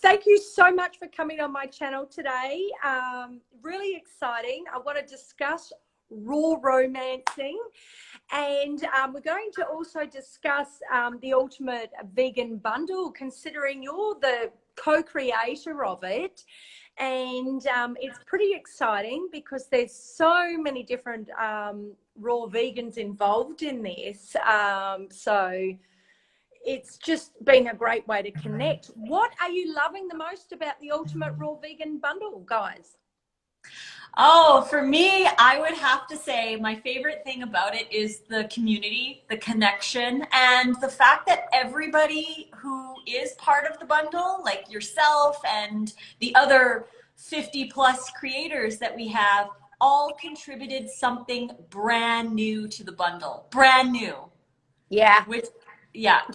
Thank you so much for coming on my channel today. Really exciting. I want to discuss raw romancing, and we're going to also discuss the ultimate vegan bundle, considering you're the co-creator of it. And it's pretty exciting because there's so many different raw vegans involved in this. So it's just been a great way to connect. What are you loving the most about the ultimate raw vegan bundle, guys? Oh, for me, I would have to say my favorite thing about it is the community, the connection, and the fact that everybody who is part of the bundle, like yourself and the other 50 plus creators that we have, all contributed something brand new to the bundle. Brand new. Yeah.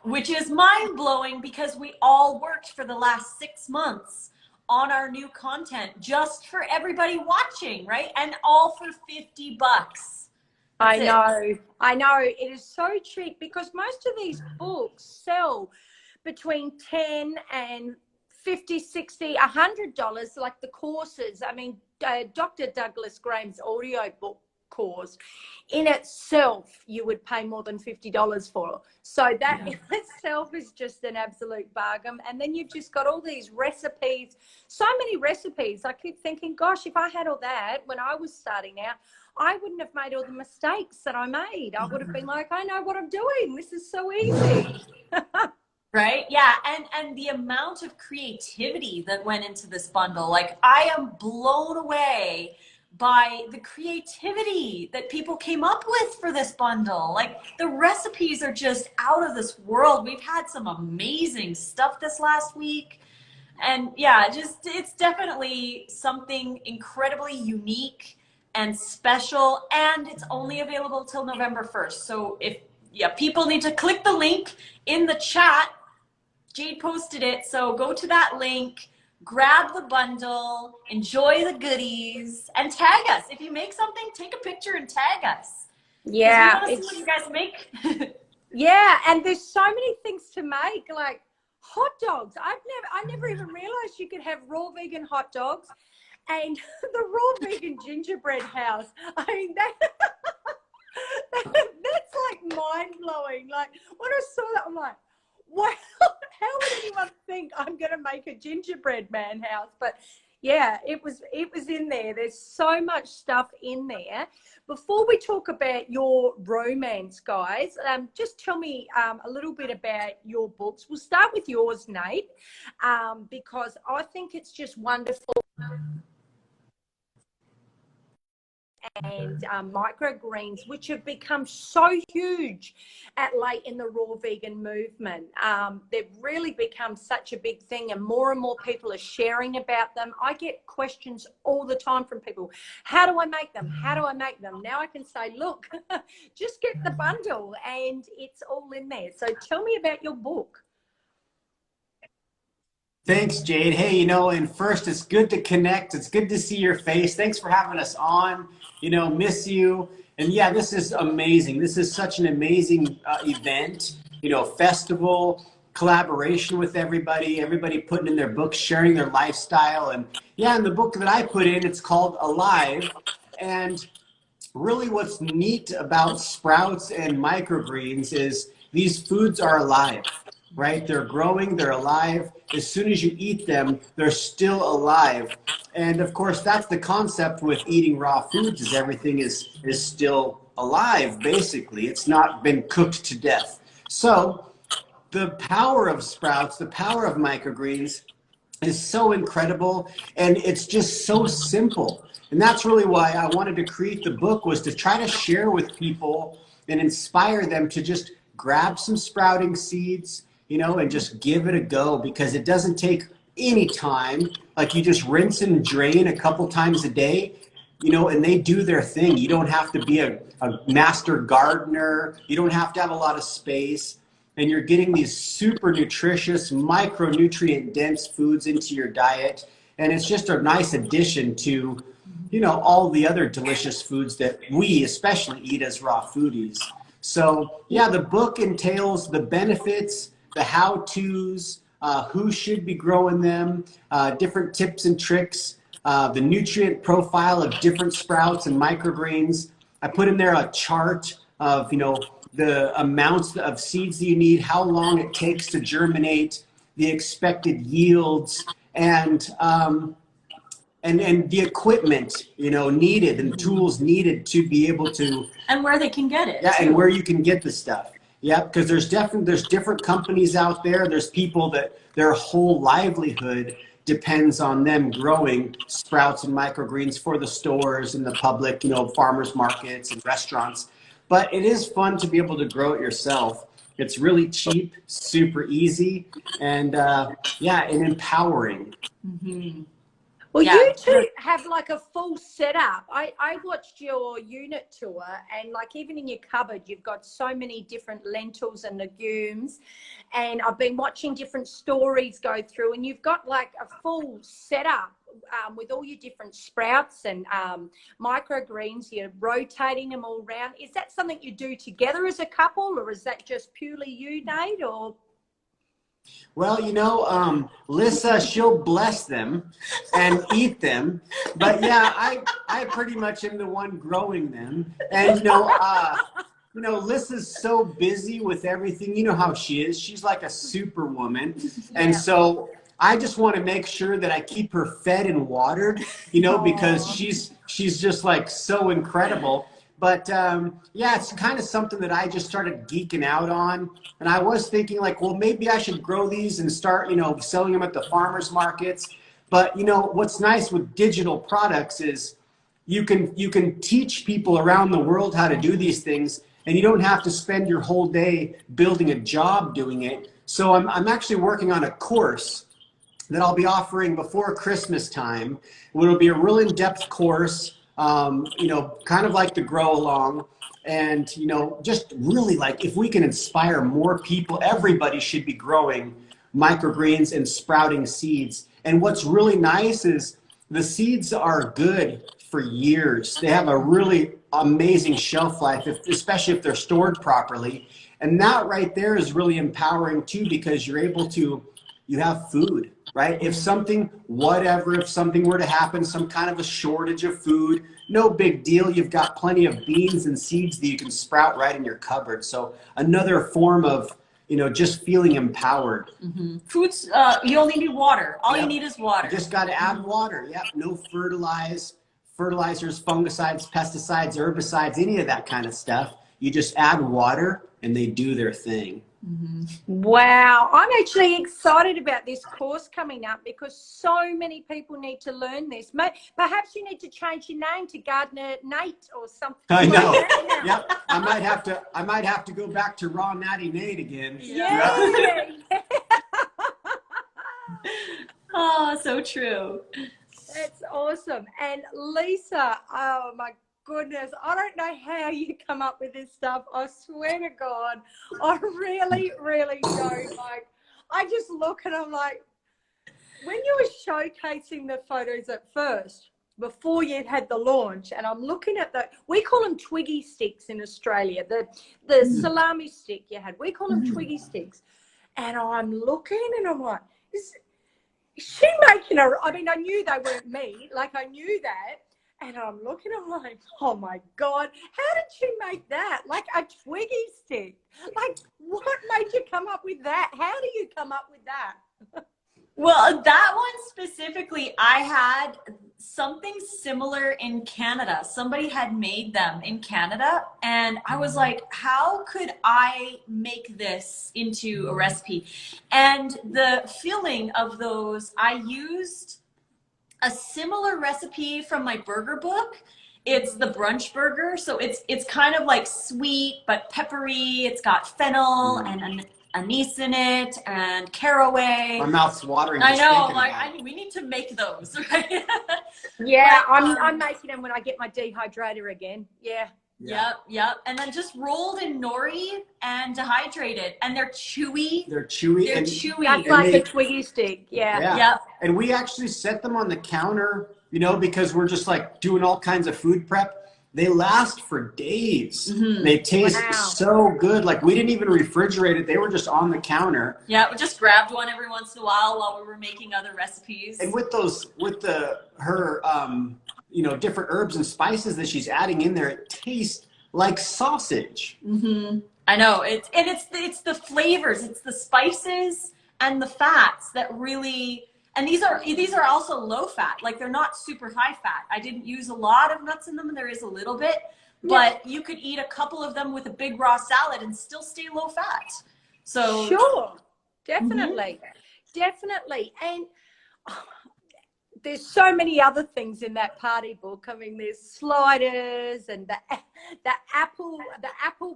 Which is mind-blowing because we all worked for the last 6 months on our new content just for everybody watching, right? And all for $50. I know. It is so cheap because most of these books sell between $10 and $50, $60, $100, like the courses. I mean, Dr. Douglas Graham's audio book course in itself you would pay more than $50 for. So that in itself is just an absolute bargain. And then you've just got all these recipes, so many recipes. I keep thinking, gosh, if I had all that when I was starting out, I wouldn't have made all the mistakes that I made. I would have been like, I know what I'm doing, this is so easy. Right? Yeah. And the amount of creativity that went into this bundle, like I am blown away by the creativity that people came up with for this bundle. Like the recipes are just out of this world. We've had some amazing stuff this last week. And yeah, just it's definitely something incredibly unique and special, and it's only available till November 1st. So if people need to click the link in the chat. Jade posted it, so go to that link, grab the bundle, enjoy the goodies, and tag us. If you make something, take a picture and tag us. Yeah. We want to see what you guys make. Yeah, and there's so many things to make, like hot dogs. I never even realized you could have raw vegan hot dogs, and the raw vegan gingerbread house. I mean, that's like mind-blowing. Like when I saw that, I'm like, wow, how would anyone think I'm going to make a gingerbread man house? But yeah, it was in there. There's so much stuff in there. Before we talk about your romance, guys, just tell me a little bit about your books. We'll start with yours, Nate, because I think it's just wonderful. And microgreens, which have become so huge at late in the raw vegan movement. They've really become such a big thing, and more people are sharing about them. I get questions all the time from people. How do I make them? How do I make them? Now I can say, look, just get the bundle and it's all in there. So tell me about your book. Thanks, Jade. Hey, and first, it's good to connect. It's good to see your face. Thanks for having us on. Miss you. And yeah, this is amazing. This is such an amazing event, festival, collaboration with everybody putting in their books, sharing their lifestyle. And yeah, in the book that I put in, it's called Alive. And really what's neat about sprouts and microgreens is these foods are alive. Right? They're growing, they're alive. As soon as you eat them, they're still alive. And of course, that's the concept with eating raw foods, is everything is still alive, basically. It's not been cooked to death. So the power of sprouts, the power of microgreens is so incredible, and it's just so simple. And that's really why I wanted to create the book, was to try to share with people and inspire them to just grab some sprouting seeds, and just give it a go, because it doesn't take any time. Like you just rinse and drain a couple times a day, and they do their thing. You don't have to be a master gardener. You don't have to have a lot of space, and you're getting these super nutritious, micronutrient dense foods into your diet. And it's just a nice addition to, all the other delicious foods that we especially eat as raw foodies. So yeah, the book entails the benefits, the how-tos, who should be growing them, different tips and tricks, the nutrient profile of different sprouts and microgreens. I put in there a chart of, the amounts of seeds that you need, how long it takes to germinate, the expected yields, and the equipment, needed and tools needed to be able to. And where they can get it. Yeah, and where you can get the stuff. Yeah, because there's different companies out there. There's people that their whole livelihood depends on them growing sprouts and microgreens for the stores and the public, farmers markets and restaurants. But it is fun to be able to grow it yourself. It's really cheap, super easy, and and empowering. Mm-hmm. Well, you two have like a full setup. I watched your unit tour, and like even in your cupboard, you've got so many different lentils and legumes. And I've been watching different stories go through, and you've got like a full setup with all your different sprouts and microgreens. You're rotating them all around. Is that something you do together as a couple, or is that just purely you, Jade, or? Well, Lissa, she'll bless them and eat them. But yeah, I pretty much am the one growing them. And, Lissa's so busy with everything. You know how she is. She's like a superwoman. And so I just want to make sure that I keep her fed and watered, because she's just like so incredible. But it's kind of something that I just started geeking out on. And I was thinking like, well, maybe I should grow these and start, selling them at the farmers markets. But, what's nice with digital products is you can teach people around the world how to do these things, and you don't have to spend your whole day building a job doing it. So I'm actually working on a course that I'll be offering before Christmas time. It'll be a real in-depth course. Kind of like the grow along, and just really like if we can inspire more people, everybody should be growing microgreens and sprouting seeds. And what's really nice is the seeds are good for years. They have a really amazing shelf life, especially if they're stored properly. And that right there is really empowering too, because you're able to, you have food. Right? If something were to happen, some kind of a shortage of food, no big deal. You've got plenty of beans and seeds that you can sprout right in your cupboard. So another form of, just feeling empowered. Mm-hmm. Foods, you only need water. All you need is water. You just got to add water. Yep. No fertilizers, fungicides, pesticides, herbicides, any of that kind of stuff. You just add water and they do their thing. Mm-hmm. Wow, I'm actually excited about this course coming up because so many people need to learn this. Perhaps you need to change your name to Gardener Nate or something. I know. Yep. I might have to go back to Raw Natty Nate again. Yeah. Oh, so true. That's awesome. And Lisa, oh my goodness, I don't know how you come up with this stuff. I swear to God, I really, really don't. Like, I just look and I'm like, when you were showcasing the photos at first, before you had the launch, and I'm looking at we call them twiggy sticks in Australia, the salami stick you had, we call them twiggy sticks. And I'm looking and I'm like, is she making I mean, I knew they weren't meat, like I knew that. And I'm looking, I'm like, oh my God, how did she make that? Like a twiggy stick. Like, what made you come up with that? How do you come up with that? Well, that one specifically, I had something similar in Canada. Somebody had made them in Canada, and I was like, how could I make this into a recipe? And the filling of those, I used a similar recipe from my burger book. It's the Brunch burger. So it's kind of like sweet, but peppery. It's got fennel and anise in it and caraway. My mouth's watering. I know, like we need to make those, right? Yeah, I'm making them when I get my dehydrator again. Yeah. Yep. And then just rolled in nori and dehydrated, and they're chewy. They're chewy. That's like a twiggy stick. Yeah. Yep. And we actually set them on the counter, because we're just like doing all kinds of food prep. they last for days. Mm-hmm. They taste Wow. so good. Like we didn't even refrigerate it. They were just on the counter. Yeah, we just grabbed one every once in a while we were making other recipes. And with her you know, different herbs and spices that she's adding in there, it tastes like sausage. Mm-hmm. I know it's the flavors, it's the spices and the fats that really. And these are also low fat. Like they're not super high fat. I didn't use a lot of nuts in them. There is a little bit, but you could eat a couple of them with a big raw salad and still stay low fat. So sure, definitely, definitely. And there's so many other things in that party book. I mean, there's sliders and the apple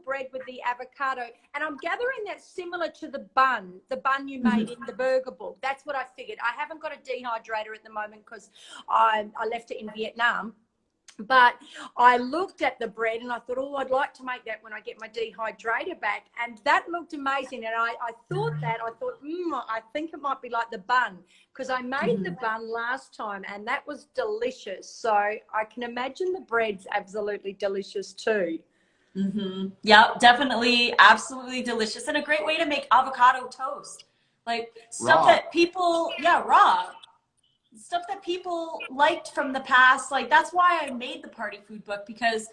bread with the avocado. And I'm gathering that's similar to the bun you made in the burger book. That's what I figured. I haven't got a dehydrator at the moment because I left it in Vietnam. But I looked at the bread and I thought, oh, I'd like to make that when I get my dehydrator back. And that looked amazing. And I thought, I think it might be like the bun because I made the bun last time and that was delicious. So I can imagine the bread's absolutely delicious too. Mm-hmm. Yeah, definitely. Absolutely delicious. And a great way to make avocado toast. Like stuff that people, raw. Stuff that people liked from the past. Like that's why I made the party food book, because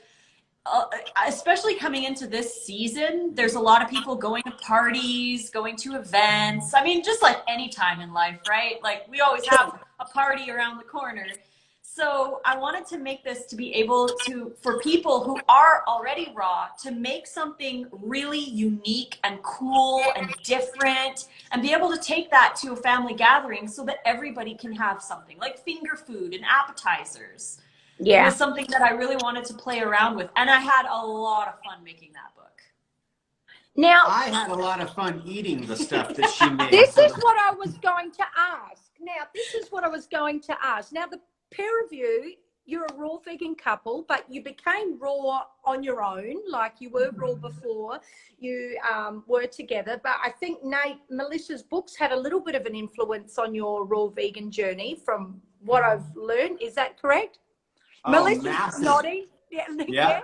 especially coming into this season, there's a lot of people going to parties, going to events. I mean, just like any time in life, right? Like we always have a party around the corner. So I wanted to make this to be able to, for people who are already raw, to make something really unique and cool and different and be able to take that to a family gathering so that everybody can have something like finger food and appetizers. Yeah. It was something that I really wanted to play around with. And I had a lot of fun making that book. Now, I had a lot of fun eating the stuff that she made. This is what I was going to ask. Now, the pair of you, you're a raw vegan couple, but you became raw on your own, like you were raw before you were together. But I think Melissa's books had a little bit of an influence on your raw vegan journey from what I've learned. Is that correct? Oh, Melissa's massive. nodding. Yeah.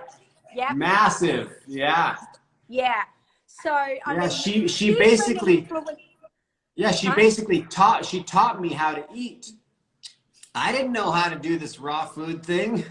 Massive. Yeah. Yeah. So I mean, she basically taught me how to eat. I didn't know how to do this raw food thing.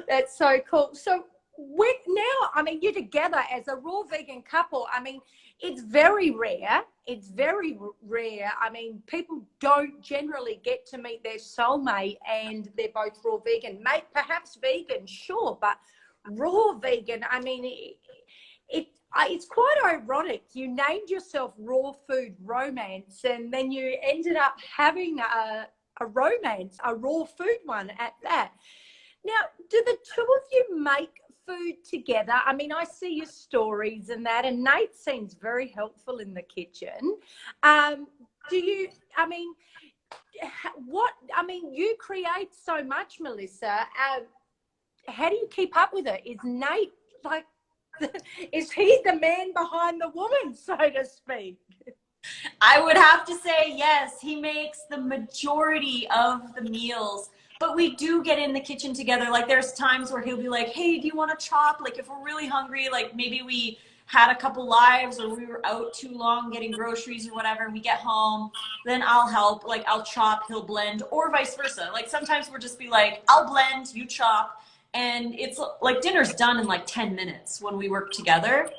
That's so cool. So now, I mean, you're together as a raw vegan couple. I mean, it's very rare. I mean, people don't generally get to meet their soulmate and they're both raw vegan. Perhaps vegan, sure, but raw vegan, I mean, it's quite ironic. You named yourself Raw Food Romance, and then you ended up having a romance, a raw food one at that. Now, do the two of you make food together? I mean, I see your stories and that, and Nate seems very helpful in the kitchen. You create so much, Melissa. How do you keep up with it? Is Nate like, is he the man behind the woman, so to speak? I would have to say yes. He makes the majority of the meals, but we do get in the kitchen together. Like there's times where he'll be like, hey, do you want to chop? Like if we're really hungry, like maybe we had a couple lives or we were out too long getting groceries or whatever, and we get home, then I'll help. Like I'll chop, he'll blend, or vice versa. Like sometimes we'll just be like, I'll blend, you chop. And it's like dinner's done in like 10 minutes when we work together.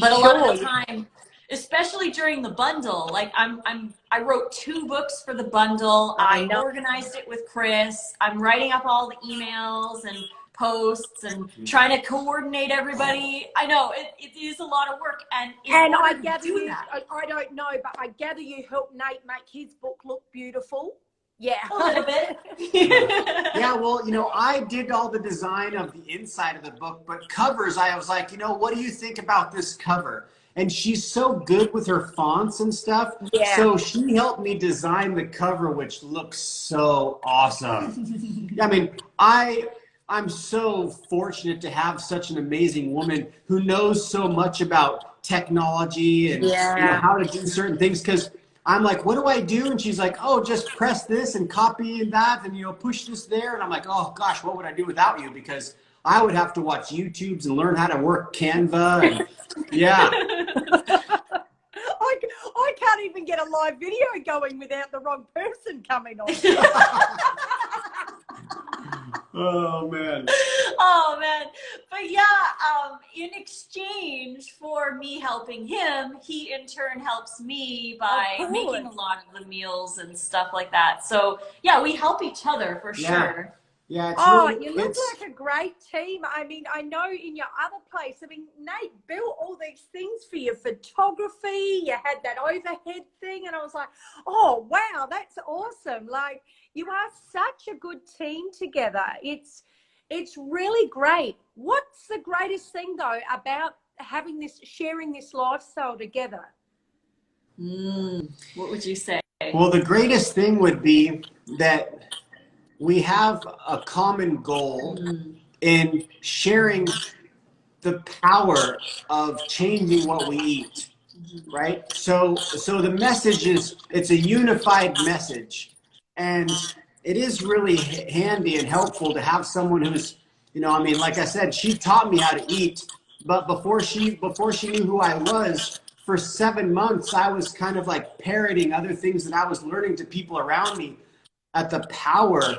But a lot of the time, especially during the bundle, like I wrote 2 books for the bundle. I organized it with Chris. I'm writing up all the emails and posts and trying to coordinate everybody. I know it is a lot of work, and I gather I don't know, but I gather you helped Nate make his book look beautiful. Yeah, a little bit. Yeah, well, I did all the design of the inside of the book, but covers, I was like, what do you think about this cover? And she's so good with her fonts and stuff. Yeah. So she helped me design the cover, which looks so awesome. I mean, I'm so fortunate to have such an amazing woman who knows so much about technology and how to do certain things, because I'm like, what do I do? And she's like, oh, just press this and copy and that, and push this there. And I'm like, oh gosh, what would I do without you? Because I would have to watch YouTubes and learn how to work Canva. And yeah. I can't even get a live video going without the wrong person coming on. Oh man. Oh man. But yeah, in exchange for me helping him, he in turn helps me by making a lot of the meals and stuff like that. So yeah, we help each other for sure. Yeah, it's really, you look like a great team. I mean, I know in your other place, I mean, Nate built all these things for your photography. You had that overhead thing, and I was like, oh, wow, that's awesome. Like, you are such a good team together. It's really great. What's the greatest thing, though, about sharing this lifestyle together? What would you say? Well, the greatest thing would be that we have a common goal in sharing the power of changing what we eat, right? So the message it's a unified message, and it is really handy and helpful to have someone who's, I mean, like I said, she taught me how to eat, but before she knew who I was, for 7 months, I was kind of like parroting other things that I was learning to people around me, at the power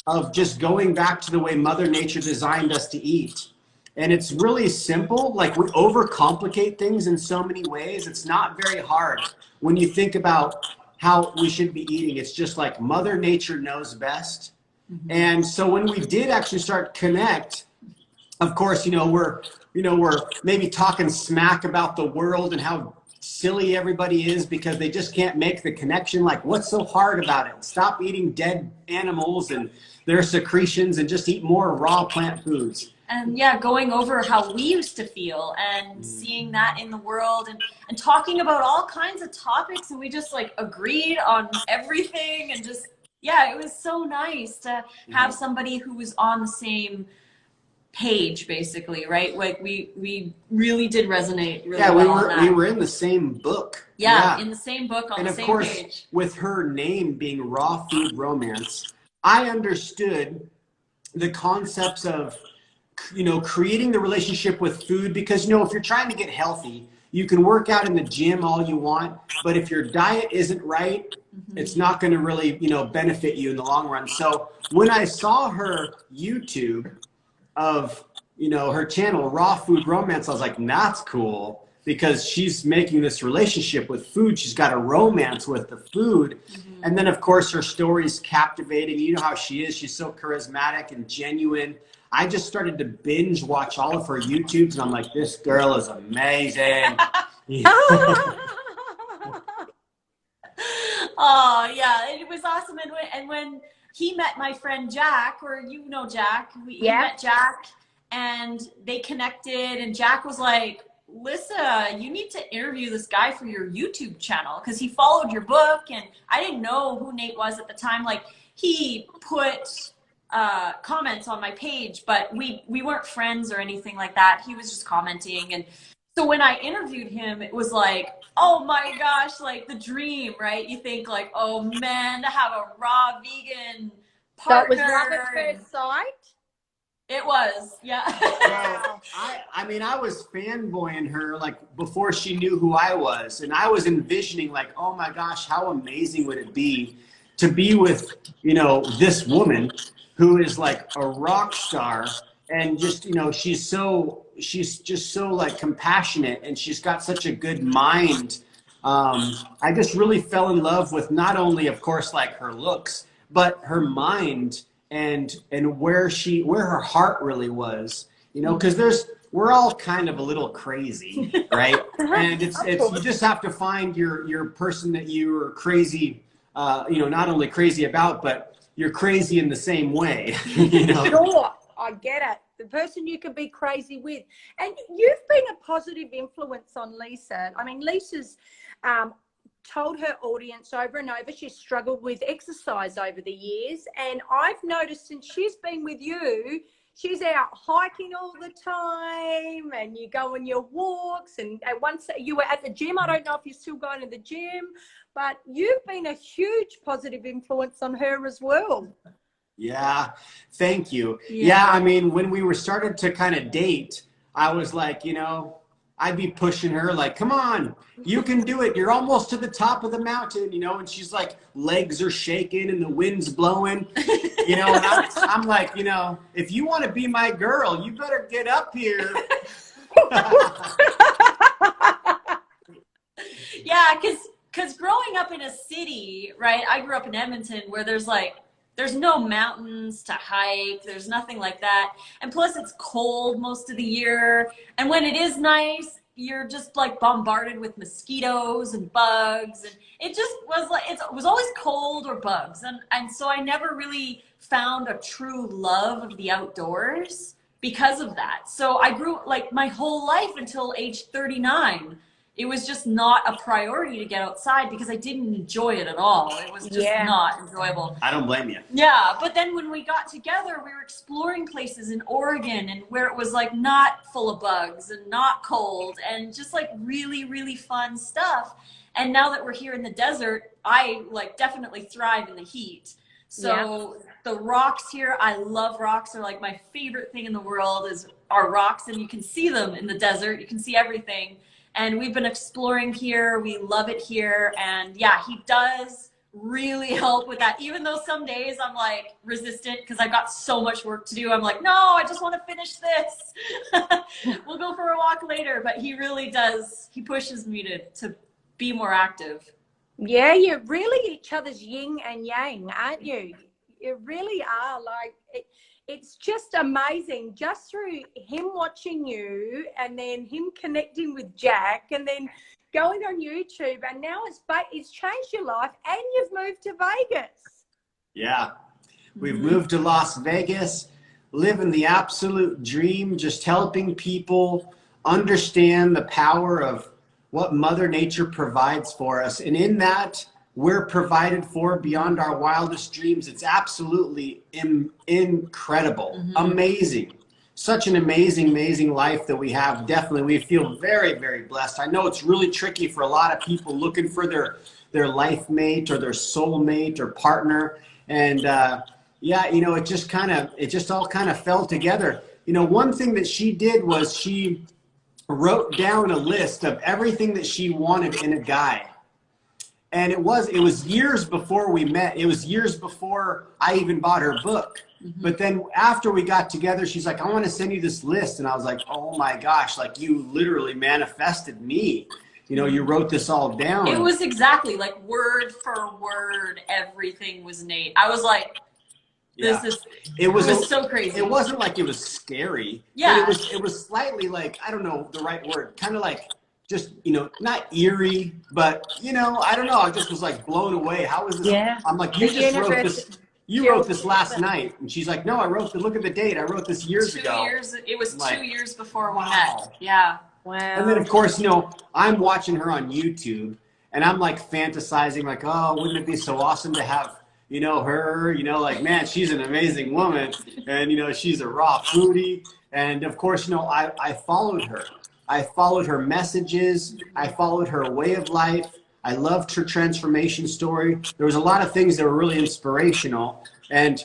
of just going back to the way Mother Nature designed us to eat. And it's really simple. Like, we overcomplicate things in so many ways. It's not very hard when you think about how we should be eating. It's just like Mother Nature knows best. And so when we did actually start connect, of course, we're maybe talking smack about the world and how silly everybody is because they just can't make the connection. Like, what's so hard about it? Stop eating dead animals and their secretions and just eat more raw plant foods. And yeah, going over how we used to feel and seeing that in the world and talking about all kinds of topics, and we just like agreed on everything, and just, yeah, it was so nice to have somebody who was on the same page, basically, right? Like we really did resonate really well. We were in the same book. Yeah, in the same book on the same page. And of course, with her name being Raw Food Romance, I understood the concepts of, creating the relationship with food, because, if you're trying to get healthy, you can work out in the gym all you want, but if your diet isn't right, it's not going to really, benefit you in the long run. So when I saw her YouTube of, her channel, Raw Food Romance, I was like, that's cool, because she's making this relationship with food. She's got a romance with the food. And then, of course, her story's captivating. You know how she is. She's so charismatic and genuine. I just started to binge watch all of her YouTubes, and I'm like, this girl is amazing. Oh, yeah, it was awesome. And when he met my friend Jack, or Jack, he met Jack, and they connected, and Jack was like, Lissa, you need to interview this guy for your YouTube channel, because he followed your book, and I didn't know who Nate was at the time. Like, he put comments on my page, but we weren't friends or anything like that. He was just commenting. And so when I interviewed him, it was like, oh my gosh, like the dream, right? You think like, oh man, to have a raw vegan partner. That was love at first sight? It was, yeah. Well, I mean, I was fanboying her like before she knew who I was. And I was envisioning like, oh my gosh, how amazing would it be to be with, this woman who is like a rock star, and just, she's just so like compassionate, and she's got such a good mind. I just really fell in love with not only, of course, like her looks, but her mind and where her heart really was, because we're all kind of a little crazy, right? And it's you just have to find your person that you're crazy, not only crazy about, but you're crazy in the same way. Sure, I get it. The person you can be crazy with. And you've been a positive influence on Lisa. I mean, Lisa's told her audience over and over she's struggled with exercise over the years. And I've noticed since she's been with you, she's out hiking all the time, and you go on your walks. And once you were at the gym, I don't know if you're still going to the gym, but you've been a huge positive influence on her as well. Yeah, thank you. Yeah, I mean, when we were started to kind of date, I was like, you know, I'd be pushing her like, come on, you can do it. You're almost to the top of the mountain, you know, and she's like, legs are shaking and the wind's blowing, you know, and I'm like, you know, if you want to be my girl, you better get up here. Yeah, because growing up in a city, right? I grew up in Edmonton where there's no mountains to hike. There's nothing like that. And plus it's cold most of the year. And when it is nice, you're just like bombarded with mosquitoes and bugs. And it just was like, it was always cold or bugs. And so I never really found a true love of the outdoors because of that. So I grew like my whole life until age 39. It was just not a priority to get outside because I didn't enjoy it at all. It was just not enjoyable. I don't blame you. Yeah, but then when we got together, we were exploring places in Oregon and where it was like not full of bugs and not cold and just like really, really fun stuff. And now that we're here in the desert, I like definitely thrive in the heat. So the rocks here, I love rocks. They're like my favorite thing in the world are rocks, and you can see them in the desert. You can see everything. And we've been exploring here. We love it here. And yeah, he does really help with that. Even though some days I'm like resistant because I've got so much work to do. I'm like, no, I just want to finish this. We'll go for a walk later. But he really does. He pushes me to be more active. Yeah, you're really each other's yin and yang, aren't you? You really are. Like it's just amazing just through him watching you and then him connecting with Jack and then going on YouTube, and now it's changed your life and you've moved to Vegas. Yeah, we've moved to Las Vegas, living the absolute dream, just helping people understand the power of what Mother Nature provides for us. And in that, we're provided for beyond our wildest dreams. It's absolutely incredible, amazing. Such an amazing, amazing life that we have. Definitely, we feel very, very blessed. I know it's really tricky for a lot of people looking for their life mate or their soul mate or partner. And yeah, you know, it just all kind of fell together. You know, one thing that she did was she wrote down a list of everything that she wanted in a guy. And it was years before we met. It was years before I even bought her book. But then after we got together, she's like, I want to send you this list. And I was like, oh my gosh, like you literally manifested me. You know, you wrote this all down. It was exactly like word for word, everything was Nate. I was like, it was so crazy. It wasn't like it was scary. Yeah. It was slightly like, I don't know the right word, kind of like, just, you know, not eerie, but, you know, I don't know. I just was like blown away. How is this? Yeah. I'm like, you just wrote this. You wrote this last night. And she's like, no, I wrote look at the date. I wrote this years ago. 2 years. It was like, 2 years before we met. Yeah. Wow. And then, of course, you know, I'm watching her on YouTube and I'm like fantasizing like, oh, wouldn't it be so awesome to have, you know, her, you know, like, man, she's an amazing woman. And, you know, she's a raw foodie. And of course, you know, I followed her. I followed her messages. I followed her way of life. I loved her transformation story. There was a lot of things that were really inspirational. And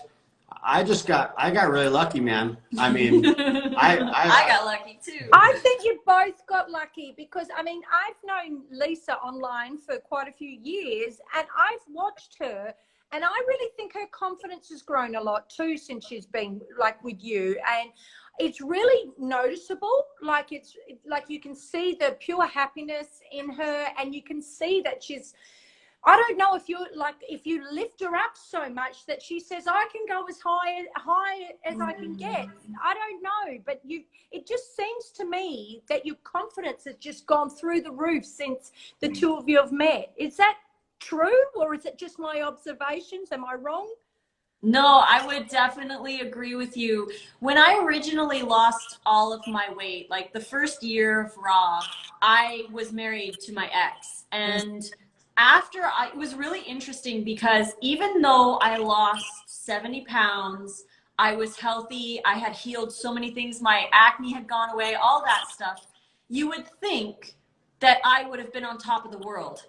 I got really lucky, man. I mean, I got lucky too. I think you both got lucky because, I mean, I've known Lisa online for quite a few years and I've watched her. And I really think her confidence has grown a lot too since she's been like with you. And it's really noticeable. Like it's like you can see the pure happiness in her, and you can see that she's, I don't know if you lift her up so much that she says, I can go as high as I can get. I don't know, but it just seems to me that your confidence has just gone through the roof since the two of you have met. Is that true, or is it just my observations? Am I wrong? No, I would definitely agree with you. When I originally lost all of my weight, like the first year of Raw, I was married to my ex. And it was really interesting because even though I lost 70 pounds, I was healthy. I had healed so many things. My acne had gone away, all that stuff. You would think that I would have been on top of the world.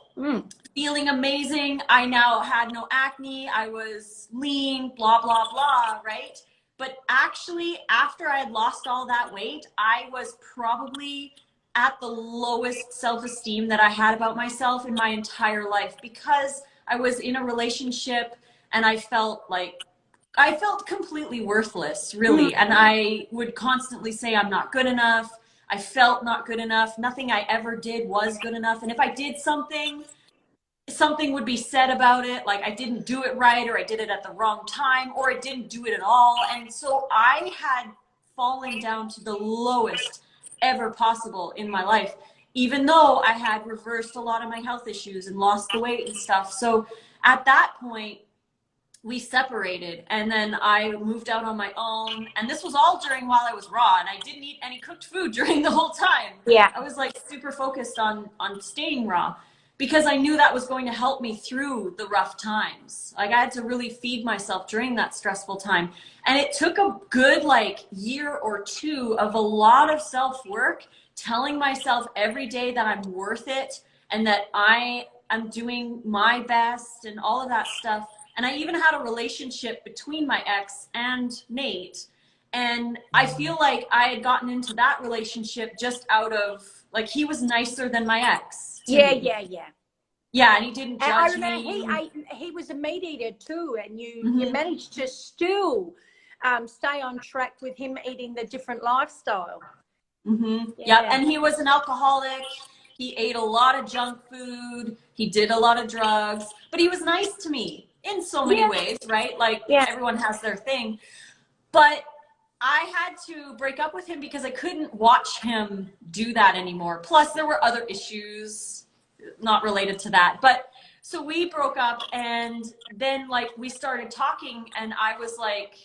Feeling amazing. I now had no acne. I was lean, blah, blah, blah, right? But actually, after I had lost all that weight, I was probably at the lowest self-esteem that I had about myself in my entire life, because I was in a relationship and I felt completely worthless, really. And I would constantly say, I'm not good enough. I felt not good enough. Nothing I ever did was good enough. And if I did something would be said about it, like I didn't do it right, or I did it at the wrong time, or I didn't do it at all. And so I had fallen down to the lowest ever possible in my life, even though I had reversed a lot of my health issues and lost the weight and stuff. So at that point, we separated, and then I moved out on my own. And this was all while I was raw, and I didn't eat any cooked food during the whole time. Yeah. I was like super focused on staying raw, because I knew that was going to help me through the rough times. Like, I had to really feed myself during that stressful time. And it took a good year or two of a lot of self-work, telling myself every day that I'm worth it and that I am doing my best and all of that stuff. And I even had a relationship between my ex and Nate. And I feel like I had gotten into that relationship just out of, he was nicer than my ex. Yeah. Yeah, and he didn't judge I remember he was a meat eater too, and you managed to still stay on track with him eating the different lifestyle. Yeah, and he was an alcoholic. He ate a lot of junk food. He did a lot of drugs, but he was nice to me in so many ways, right? Everyone has their thing. But I had to break up with him because I couldn't watch him do that anymore. Plus, there were other issues not related to that. But so we broke up, and then we started talking, and I was like,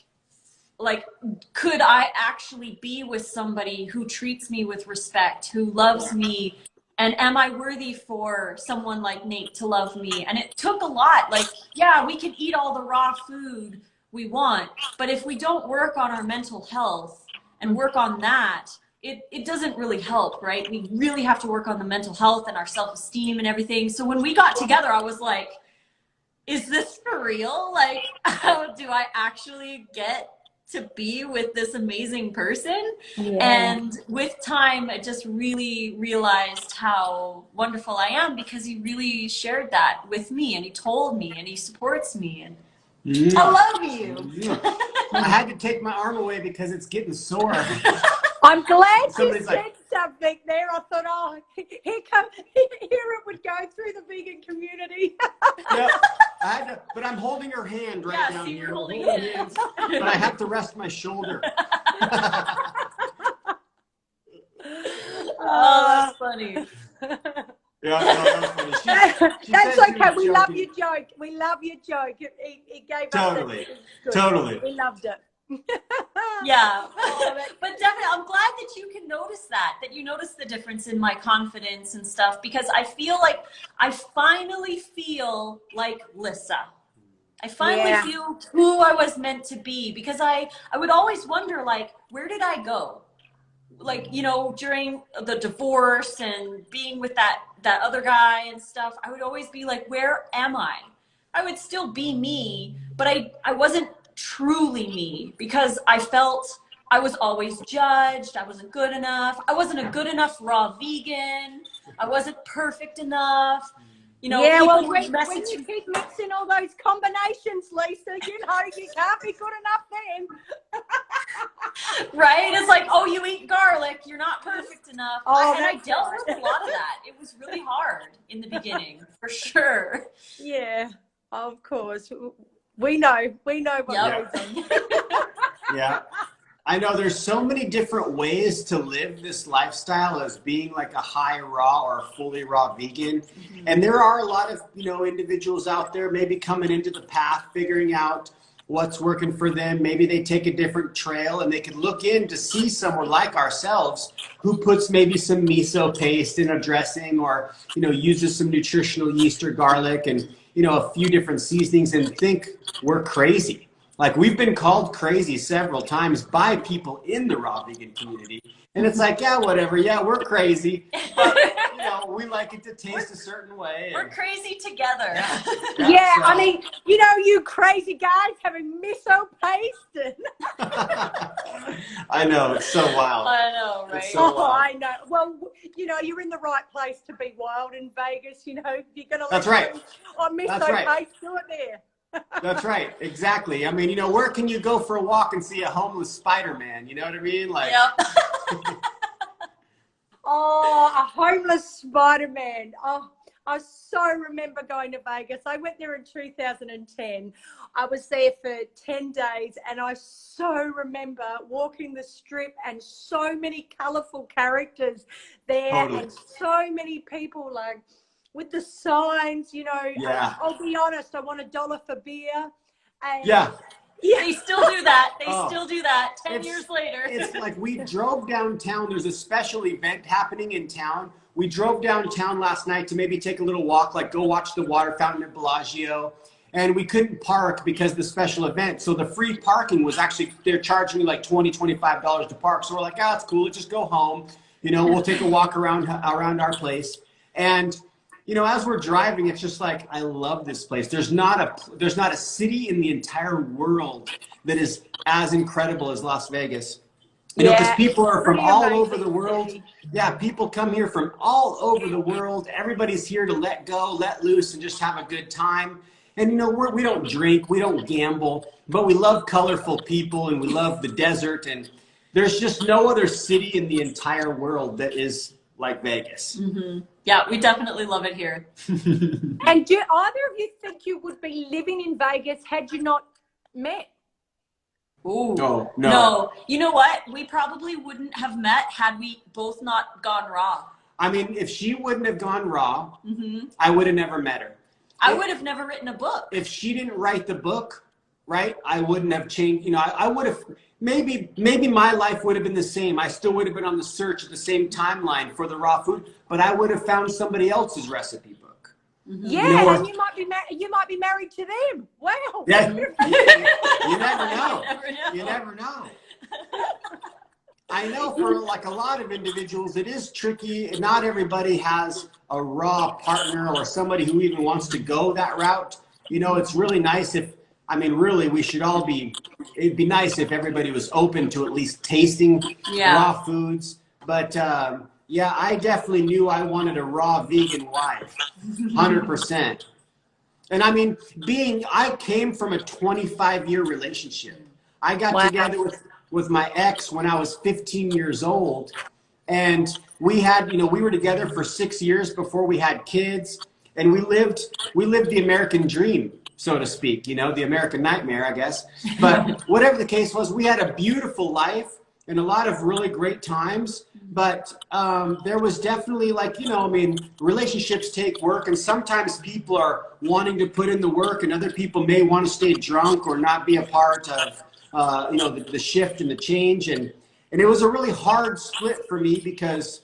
could I actually be with somebody who treats me with respect, who loves me? And am I worthy for someone like Nate to love me? And it took a lot. Yeah, we can eat all the raw food we want, but if we don't work on our mental health and work on that, it doesn't really help, right? We really have to work on the mental health and our self-esteem and everything. So when we got together, I was like, is this for real? How do I actually get to be with this amazing person? And with time, I just really realized how wonderful I am, because he really shared that with me, and he told me, and he supports me, and I love you. I had to take my arm away because it's getting sore. I'm glad you Somebody's said something there. I thought, here it would go through the vegan community. Yeah, but I'm holding her hand right down here. Holding hands, but I have to rest my shoulder. Oh, that's funny. Yeah, no, that's funny. That's okay. We love your joke. We love your joke. It gave totally, us totally. We loved it. Yeah, but definitely, I'm glad that you can notice that you notice the difference in my confidence and stuff, because I feel like I finally feel like Lissa. I finally feel who I was meant to be, because I would always wonder, where did I go? During the divorce and being with that other guy and stuff, I would always be like, where am I? I would still be me, but I wasn't truly me, because I felt I was always judged. I wasn't good enough. I wasn't a good enough raw vegan. I wasn't perfect enough. When you keep mixing all those combinations, Lisa, you can't be good enough then. Right? It's like, oh, you eat garlic, you're not perfect enough. I dealt with a lot of that. It was really hard in the beginning, for sure. Yeah, of course. We know what goes on. Yeah. I know there's so many different ways to live this lifestyle as being a high raw or fully raw vegan. And there are a lot of, individuals out there maybe coming into the path, figuring out what's working for them. Maybe they take a different trail, and they can look in to see someone like ourselves who puts maybe some miso paste in a dressing, or, uses some nutritional yeast or garlic and, a few different seasonings, and think we're crazy. Like, we've been called crazy several times by people in the raw vegan community. And it's like, yeah, whatever. Yeah, we're crazy. But, you know, we like it to taste a certain way. We're crazy together. Yeah, so. I mean, you know, you crazy guys having miso paste. I know, it's so wild. I know, right? So wild. I know. Well, you know, you're in the right place to be wild in Vegas. You know, you're going to That's right. On miso That's right. paste, do it there. That's right, exactly. I mean, you know, where can you go for a walk and see a homeless Spider-Man? You know what I mean? Like, Yep. Oh, a homeless Spider-Man. Oh, I so remember going to Vegas. I went there in 2010. I was there for 10 days, and I so remember walking the strip and so many colorful characters there. Totally. And so many people like with the signs, you know. Yeah. I'll be honest, I want $1 for beer. And yeah. They still do that. They Oh. still do that 10 It's- years later. It's like we drove downtown. There's a special event happening in town. We drove downtown last night to maybe take a little walk, like go watch the water fountain at Bellagio. And we couldn't park because of the special event. So the free parking was actually, they're charging me like $20, $25 to park. So we're like, oh, it's cool. Let's just go home. You know, we'll take a walk around our place. And you know, as we're driving, it's just like, I love this place. There's not a city in the entire world that is as incredible as Las Vegas. You know, because people are from all over the world. Yeah, people come here from all over the world. Everybody's here to let go, let loose, and just have a good time. And you know, we don't drink, we don't gamble, but we love colorful people and we love the desert. And there's just no other city in the entire world that is like Vegas. Mm-hmm. Yeah, we definitely love it here. And do either of you think you would be living in Vegas had you not met? Ooh. No. No. You know what? We probably wouldn't have met had we both not gone raw. I mean, if she wouldn't have gone raw, I would have never met her. I would have never written a book. If she didn't write the book, right, I wouldn't have changed. You know, I would have, maybe my life would have been the same. I still would have been on the search at the same timeline for the raw food, but I would have found somebody else's recipe book. Yeah, You know, and you might be married to them. Wow. Yeah, you never know. You never know. I know for like a lot of individuals, it is tricky. Not everybody has a raw partner or somebody who even wants to go that route. You know, it's really nice if, I mean, really, we should all be, it'd be nice if everybody was open to at least tasting raw foods. But yeah, I definitely knew I wanted a raw vegan wife, 100%. And I mean, I came from a 25-year relationship. I got together with my ex when I was 15 years old. And we had, you know, we were together for 6 years before we had kids. And we lived the American dream, so to speak, you know, the American nightmare, I guess. But whatever the case was, we had a beautiful life and a lot of really great times. But there was definitely, like, you know, I mean, relationships take work, and sometimes people are wanting to put in the work and other people may want to stay drunk or not be a part of, you know, the shift and the change. And it was a really hard split for me because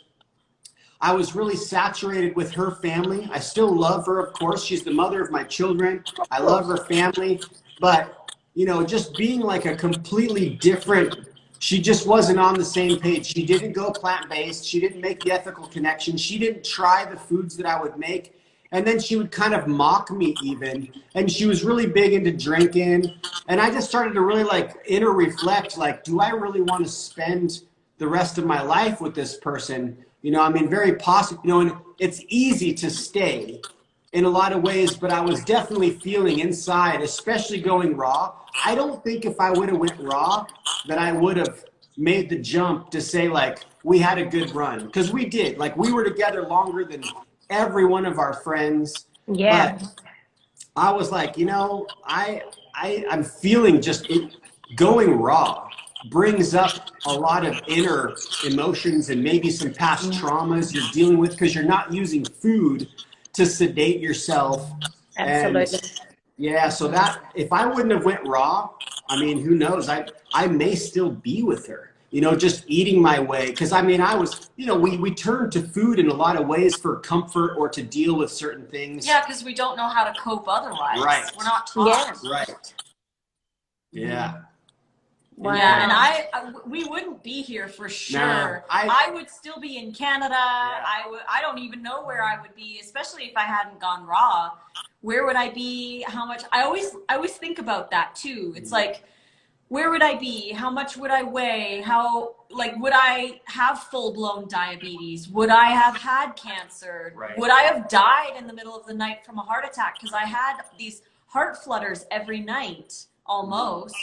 I was really saturated with her family. I still love her, of course. She's the mother of my children. I love her family. But, you know, just being like a completely different, she just wasn't on the same page. She didn't go plant-based. She didn't make the ethical connection. She didn't try the foods that I would make. And then she would kind of mock me even. And she was really big into drinking. And I just started to really like inner reflect, like, do I really want to spend the rest of my life with this person? You know, I mean, very possible, you know, and it's easy to stay in a lot of ways, but I was definitely feeling inside, especially going raw. I don't think if I would have went raw that I would have made the jump to say, like, we had a good run. Because we did. Like, we were together longer than every one of our friends. Yeah. But I was like, you know, I'm feeling just going raw brings up a lot of inner emotions and maybe some past traumas you're dealing with because you're not using food to sedate yourself. Absolutely. And yeah, so that if I wouldn't have went raw, I mean, who knows? I may still be with her, you know, just eating my way. Because I mean, I was, you know, we turn to food in a lot of ways for comfort or to deal with certain things. Yeah, because we don't know how to cope otherwise. Right. We're not taught. Yeah. Right. Yeah. Wow. Yeah, and we wouldn't be here for sure. No, I would still be in Canada. Yeah. I don't even know where I would be, especially if I hadn't gone raw. Where would I be? How much? I always think about that too. It's like, where would I be? How much would I weigh? How, like, would I have full-blown diabetes? Would I have had cancer? Right. Would I have died in the middle of the night from a heart attack? Because I had these heart flutters every night, almost.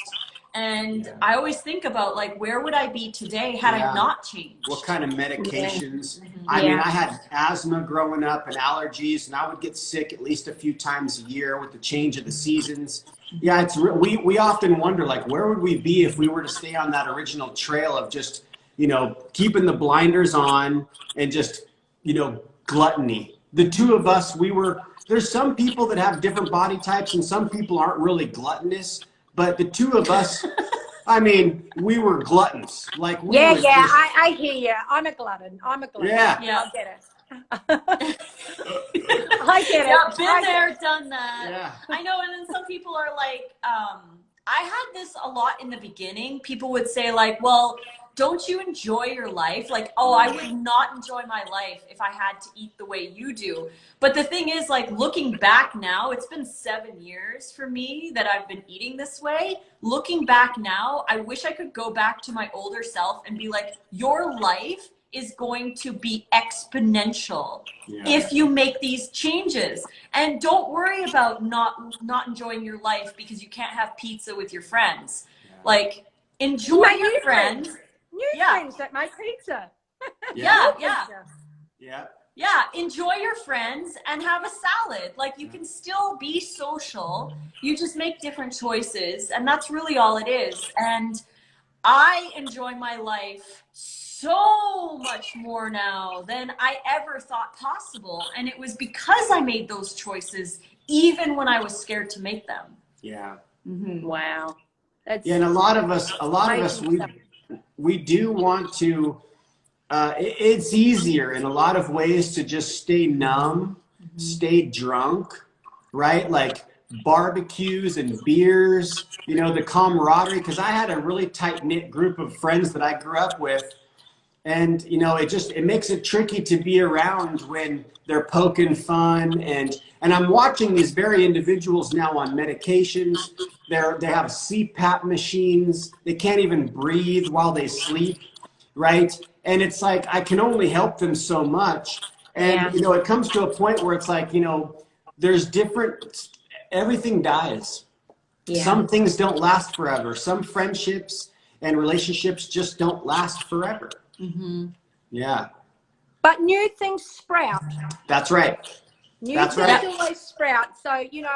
And I always think about, like, where would I be today had I not changed? What kind of medications? I mean, I had asthma growing up and allergies, and I would get sick at least a few times a year with the change of the seasons. Yeah, it's we often wonder, like, where would we be if we were to stay on that original trail of just, you know, keeping the blinders on and just, you know, gluttony. The two of us, there's some people that have different body types and some people aren't really gluttonous. But the two of us, I mean, we were gluttons. Like I hear you. I'm a glutton. Yeah. I get it. I get it. Yeah, been there, done that. Yeah. I know, and then some people are like, I had this a lot in the beginning. People would say, like, well, don't you enjoy your life? Like, oh, I would not enjoy my life if I had to eat the way you do. But the thing is, like, looking back now, it's been 7 years for me that I've been eating this way. Looking back now, I wish I could go back to my older self and be like, your life is going to be exponential if you make these changes. And don't worry about not enjoying your life because you can't have pizza with your friends. Like, enjoy your friends. New friends that make pizza. Yeah, enjoy your friends and have a salad. Like, you can still be social. You just make different choices, and that's really all it is. And I enjoy my life so much more now than I ever thought possible. And it was because I made those choices, even when I was scared to make them. Yeah. Mm-hmm. Wow. And a lot of us, we do want to, it's easier in a lot of ways to just stay numb, stay drunk, right? Like barbecues and beers, you know, the camaraderie, because I had a really tight-knit group of friends that I grew up with. And, you know, it makes it tricky to be around when they're poking fun. And I'm watching these very individuals now on medications. They have CPAP machines. They can't even breathe while they sleep, right? And it's like, I can only help them so much. And, you know, it comes to a point where it's like, you know, everything dies. Yeah. Some things don't last forever. Some friendships and relationships just don't last forever. Mm-hmm. Yeah. But new things sprout. That's right. New things always sprout. So, you know,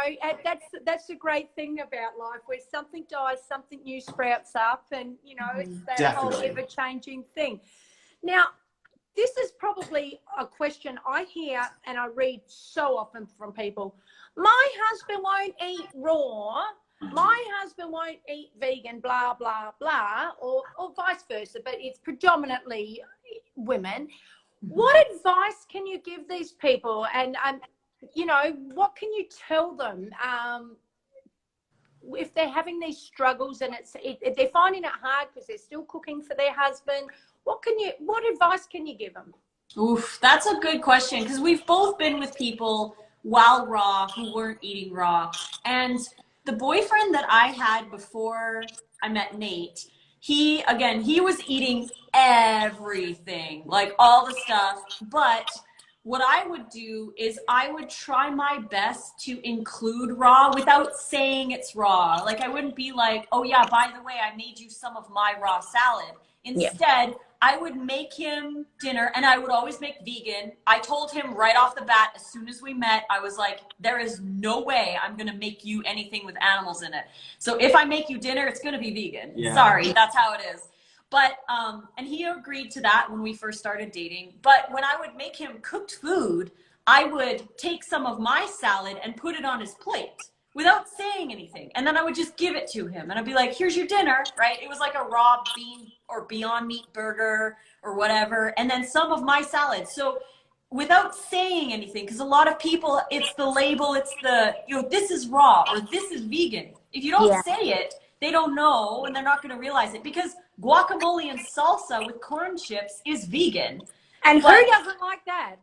that's the great thing about life, where something dies, something new sprouts up, and, you know, it's that whole ever-changing thing. Now, this is probably a question I hear and I read so often from people. My husband won't eat raw. My husband won't eat vegan, blah, blah, blah, or vice versa, but it's predominantly women. What advice can you give these people? And, you know, what can you tell them if they're having these struggles and if they're finding it hard because they're still cooking for their husband? What advice can you give them? Oof, that's a good question, because we've both been with people while raw who weren't eating raw. And the boyfriend that I had before I met Nate, he was eating everything, like all the stuff. But what I would do is I would try my best to include raw without saying it's raw. Like, I wouldn't be like, oh yeah, by the way, I made you some of my raw salad. Instead, I would make him dinner, and I would always make vegan. I told him right off the bat, as soon as we met, I was like, there is no way I'm going to make you anything with animals in it. So if I make you dinner, it's going to be vegan. Yeah. Sorry, that's how it is. But, and he agreed to that when we first started dating. But when I would make him cooked food, I would take some of my salad and put it on his plate without saying anything. And then I would just give it to him. And I'd be like, here's your dinner, right? It was like a raw bean or Beyond Meat burger or whatever. And then some of my salad. So without saying anything, because a lot of people, it's the label, it's the, you know, this is raw or this is vegan. If you don't say it, they don't know and they're not going to realize it, because guacamole and salsa with corn chips is vegan. And but, who doesn't like that?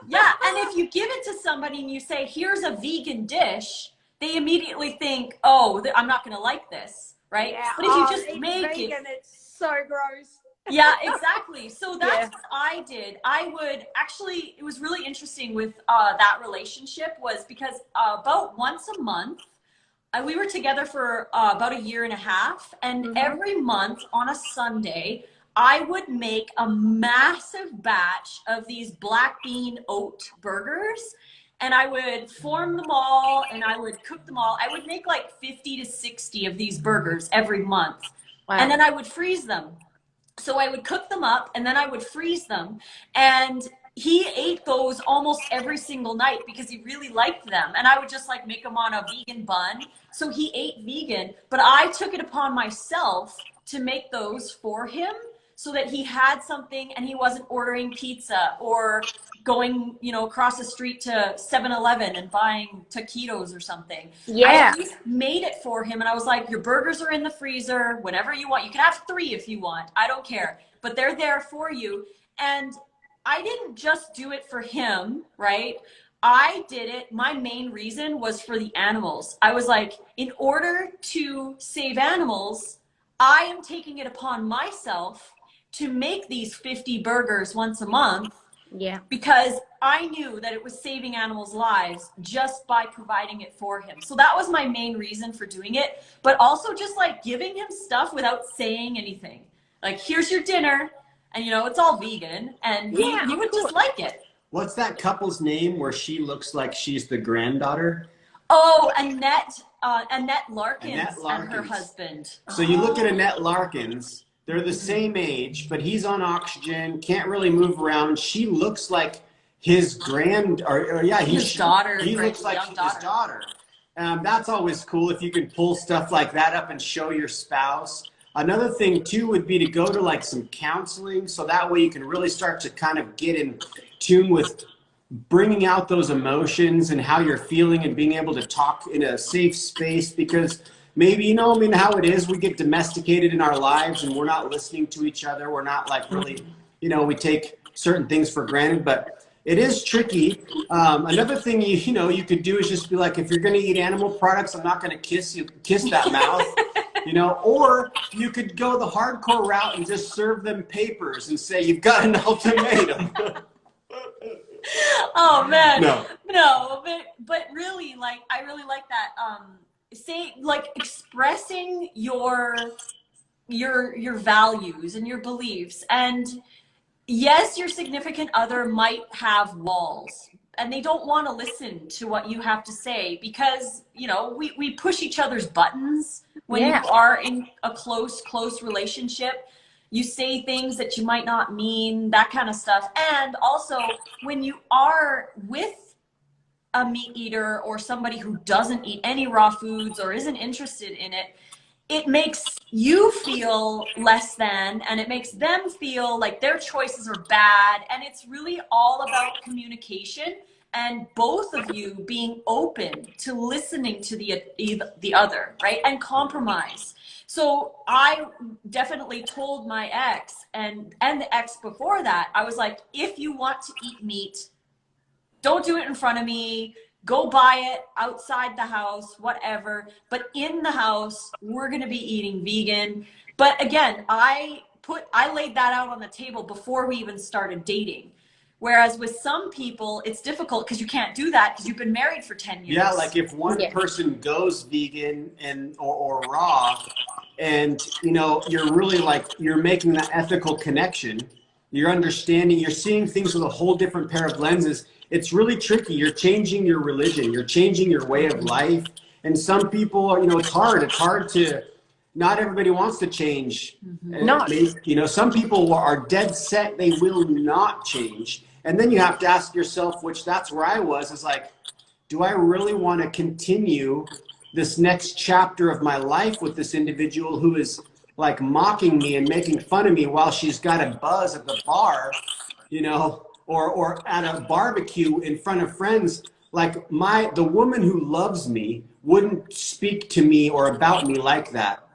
Yeah, and if you give it to somebody and you say, here's a vegan dish, they immediately think, oh, I'm not going to like this, right? Yeah. But if you just make vegan, it, it's so gross. yeah, exactly. So that's what I did. I would actually, it was really interesting with that relationship, was because about once a month, we were together for about a year and a half, and every month on a Sunday, I would make a massive batch of these black bean oat burgers, and I would form them all and I would cook them all. I would make like 50 to 60 of these burgers every month. Wow. And then I would freeze them. So I would cook them up and then I would freeze them. And he ate those almost every single night because he really liked them. And I would just like make them on a vegan bun. So he ate vegan, but I took it upon myself to make those for him, so that he had something and he wasn't ordering pizza or going, you know, across the street to 7-Eleven and buying taquitos or something. Yeah. I at least made it for him, and I was like, your burgers are in the freezer whenever you want. You can have 3 if you want. I don't care. But they're there for you. And I didn't just do it for him, right? I did it. My main reason was for the animals. I was like, in order to save animals, I am taking it upon myself to make these 50 burgers once a month. Yeah. Because I knew that it was saving animals' lives just by providing it for him. So that was my main reason for doing it. But also just like giving him stuff without saying anything. Like, here's your dinner, and you know, it's all vegan, and he would just like it. What's that couple's name where she looks like she's the granddaughter? Oh, Annette Larkins and her husband. So you look at Annette Larkins, they're the same age, but he's on oxygen, can't really move around. She looks like his his daughter. He looks like his daughter. That's always cool if you can pull stuff like that up and show your spouse. Another thing too would be to go to like some counseling, so that way you can really start to kind of get in tune with bringing out those emotions and how you're feeling, and being able to talk in a safe space, because maybe, you know, I mean, how it is, we get domesticated in our lives and we're not listening to each other. We're not like really, you know, we take certain things for granted, but it is tricky. Another thing you could do is just be like, if you're going to eat animal products, I'm not going to kiss that mouth, you know, or you could go the hardcore route and just serve them papers and say, you've got an ultimatum. Oh man, no, but really, like, I really like that. Say, like, expressing your values and your beliefs. And yes, your significant other might have walls and they don't want to listen to what you have to say, because, you know, we push each other's buttons when you are in a close relationship. You say things that you might not mean, that kind of stuff. And also, when you are with a meat eater or somebody who doesn't eat any raw foods or isn't interested in it, it makes you feel less than, and it makes them feel like their choices are bad. And it's really all about communication and both of you being open to listening to the other, right? And compromise. So I definitely told my ex and the ex before that, I was like, if you want to eat meat, don't do it in front of me. Go buy it outside the house, whatever. But in the house, we're going to be eating vegan. But again, I laid that out on the table before we even started dating. Whereas with some people, it's difficult because you can't do that because you've been married for 10 years. Yeah, like if one person goes vegan or raw, and you know, you're really like, you're making that ethical connection, you're understanding, you're seeing things with a whole different pair of lenses. It's really tricky. You're changing your religion, you're changing your way of life. And some people, you know, it's hard to, not everybody wants to change. No. You know, some people are dead set, they will not change. And then you have to ask yourself, which that's where I was, is like, do I really want to continue this next chapter of my life with this individual who is like mocking me and making fun of me while she's got a buzz at the bar, you know, or at a barbecue in front of friends? Like the woman who loves me wouldn't speak to me or about me like that.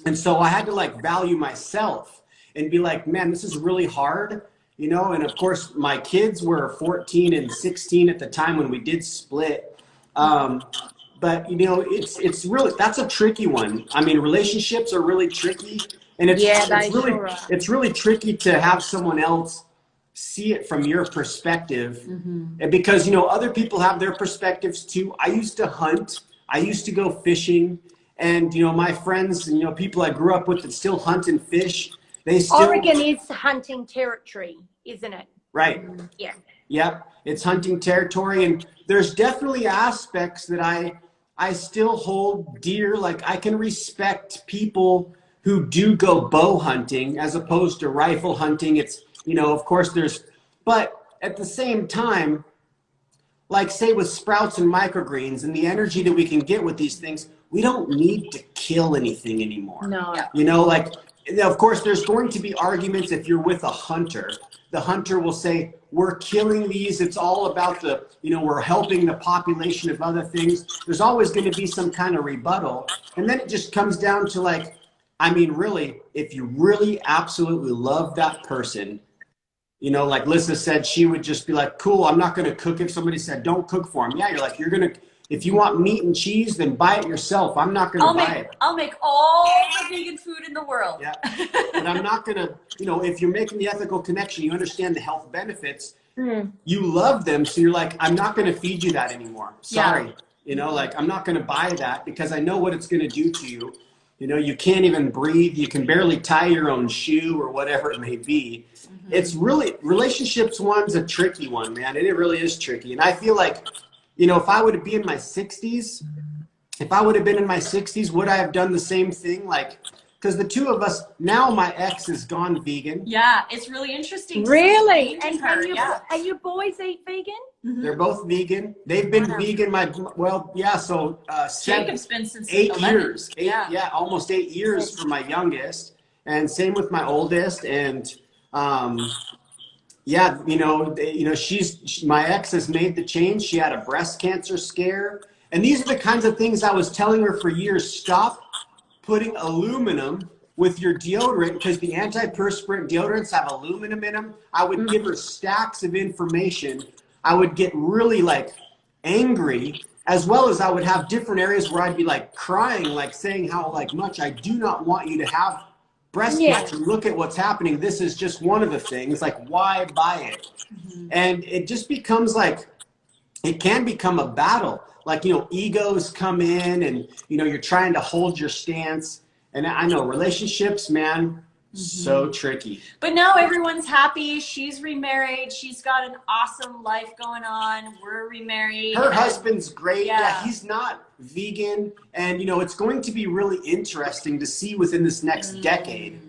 And so I had to like value myself and be like, man, this is really hard, you know? And of course my kids were 14 and 16 at the time when we did split. But you know, it's really, that's a tricky one. I mean, relationships are really tricky, and it's really tricky to have someone else see it from your perspective. And because, you know, other people have their perspectives too. I used to hunt, I used to go fishing, and you know, my friends and, you know, people I grew up with that still hunt and fish, they still... Oregon is hunting territory, isn't it? Right. Yeah. Yep. It's hunting territory, and there's definitely aspects that I still hold dear. Like I can respect people who do go bow hunting as opposed to rifle hunting. It's, you know, of course but at the same time, like say with sprouts and microgreens and the energy that we can get with these things, we don't need to kill anything anymore. No. You know, like, of course, there's going to be arguments if you're with a hunter. The hunter will say, we're killing these. It's all about the, you know, we're helping the population of other things. There's always going to be some kind of rebuttal. And then it just comes down to like, I mean, really, if you really absolutely love that person, you know, like Lissa said, she would just be like, cool, I'm not going to cook if somebody said, don't cook for them. Yeah, you're like, you're going to, if you want meat and cheese, then buy it yourself. I'm not going to buy it. I'll make all the vegan food in the world. Yeah. But I'm not going to, you know, if you're making the ethical connection, you understand the health benefits, you love them. So you're like, I'm not going to feed you that anymore. Sorry. Yeah. You know, like, I'm not going to buy that because I know what it's going to do to you. You know, you can't even breathe. You can barely tie your own shoe or whatever it may be. It's really, relationships one's a tricky one, man. It really is tricky. And I feel like, you know, if I would be in my 60s, if I would have been in my 60s, would I have done the same thing? Like, because the two of us, now my ex has gone vegan. Yeah, it's really interesting. Really? And your boys eat vegan? They're both vegan. They've been vegan, so Jacob's been since 8 11. years. Almost 8 years for my youngest. And same with my oldest. And my ex has made the change. She had a breast cancer scare. And these are the kinds of things I was telling her for years. Stop putting aluminum with your deodorant because the antiperspirant deodorants have aluminum in them. I would give her stacks of information. I would get really like angry, as well as I would have different areas where I'd be like crying, like saying how like much I do not want you to have breast cancer. Look at what's happening. This is just one of the things. Like, why buy it? And it just becomes like, it can become a battle. Like, you know, egos come in and, you know, you're trying to hold your stance. And I know relationships, man, so tricky. But now everyone's happy. She's remarried. She's got an awesome life going on. We're remarried. Her husband's great. Yeah, he's not vegan. And, you know, it's going to be really interesting to see within this next decade.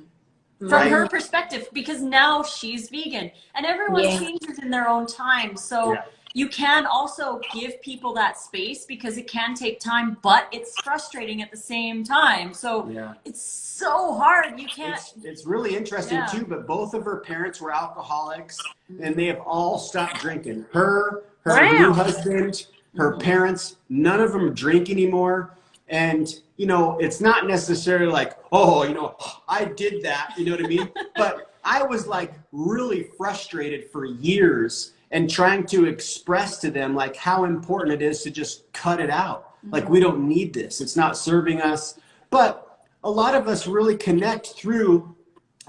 From her perspective, because now she's vegan. And everyone changes in their own time. So you can also give people that space because it can take time, but it's frustrating at the same time. So it's so hard. You can't. It's really interesting too, but both of her parents were alcoholics and they have all stopped drinking. Her new husband, her parents, none of them drink anymore. And, you know, it's not necessarily like, oh, you know, I did that, you know what I mean? But I was like really frustrated for years and trying to express to them like how important it is to just cut it out. Like, we don't need this. It's not serving us. But a lot of us really connect through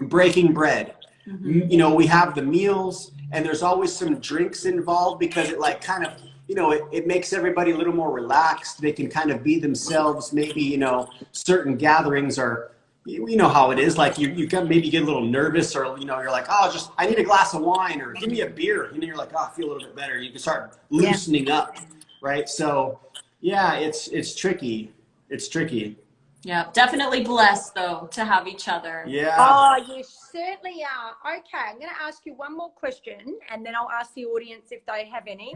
breaking bread. You know, we have the meals and there's always some drinks involved because it like kind of, you know, it makes everybody a little more relaxed. They can kind of be themselves. Maybe, you know, certain gatherings are, you know how it is. Like you maybe get a little nervous or, you know, you're like, oh, I need a glass of wine or give me a beer. You know, you're like, oh, I feel a little bit better. You can start loosening up, right? So yeah, it's tricky. It's tricky. Yeah, definitely blessed though to have each other. Yeah. Oh, you certainly are. Okay, I'm going to ask you one more question and then I'll ask the audience if they have any.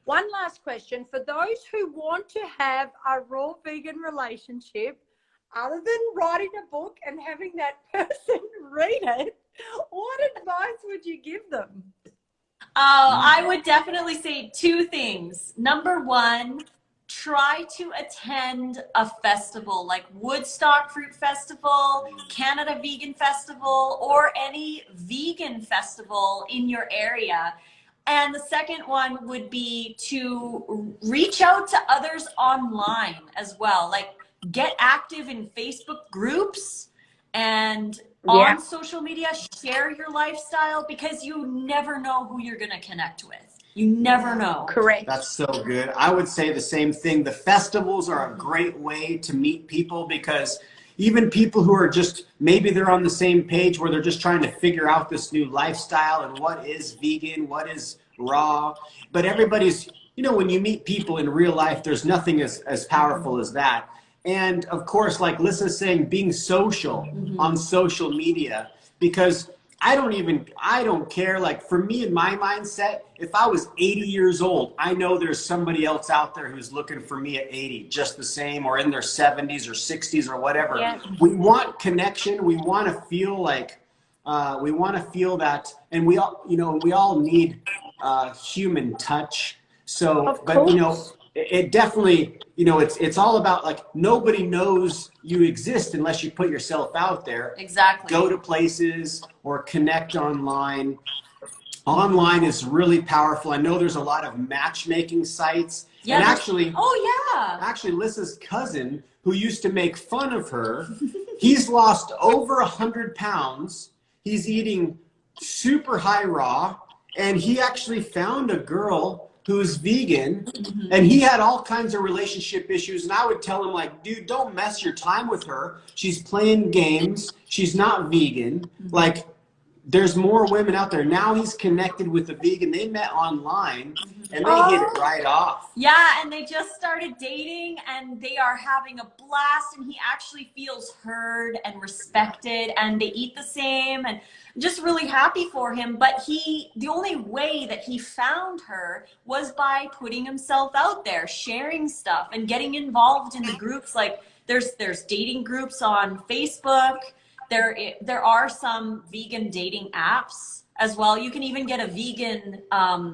One last question. For those who want to have a raw vegan relationship, other than writing a book and having that person read it, what advice would you give them? I would definitely say two things. Number one, try to attend a festival like Woodstock Fruit Festival, Canada Vegan Festival, or any vegan festival in your area. And the second one would be to reach out to others online as well. Like, get active in Facebook groups and on social media, share your lifestyle, because you never know who you're going to connect with. You never know. Correct. That's so good. I would say the same thing. The festivals are a great way to meet people, because even people who are just, maybe they're on the same page where they're just trying to figure out this new lifestyle and what is vegan, what is raw. But everybody's, you know, when you meet people in real life, there's nothing as powerful as that. And of course, like Lissa's saying, being social on social media, because I don't care. Like, for me, in my mindset, if I was 80 years old, I know there's somebody else out there who's looking for me at 80, just the same, or in their 70s or 60s or whatever. Yeah. We want connection. We want to feel like, we want to feel that. And we all, you know, we all need human touch. So, but, you know, it definitely, you know, it's all about, like, nobody knows you exist unless you put yourself out there. Exactly. Go to places or connect online. Online is really powerful. I know there's a lot of matchmaking sites. Yeah, and actually, actually, Lissa's cousin, who used to make fun of her, he's lost over 100 pounds. He's eating super high raw, and he actually found a girl who's vegan, and he had all kinds of relationship issues. And I would tell him, like, dude, don't mess your time with her. She's playing games. She's not vegan. Like, there's more women out there. Now he's connected with a vegan. They met online, and they hit it right off. Yeah, and they just started dating, and they are having a blast, and he actually feels heard and respected, and they eat the same, and just really happy for him. But the only way that he found her was by putting himself out there, sharing stuff, and getting involved in the groups. Like, there's dating groups on Facebook. There are some vegan dating apps as well. You can even get a vegan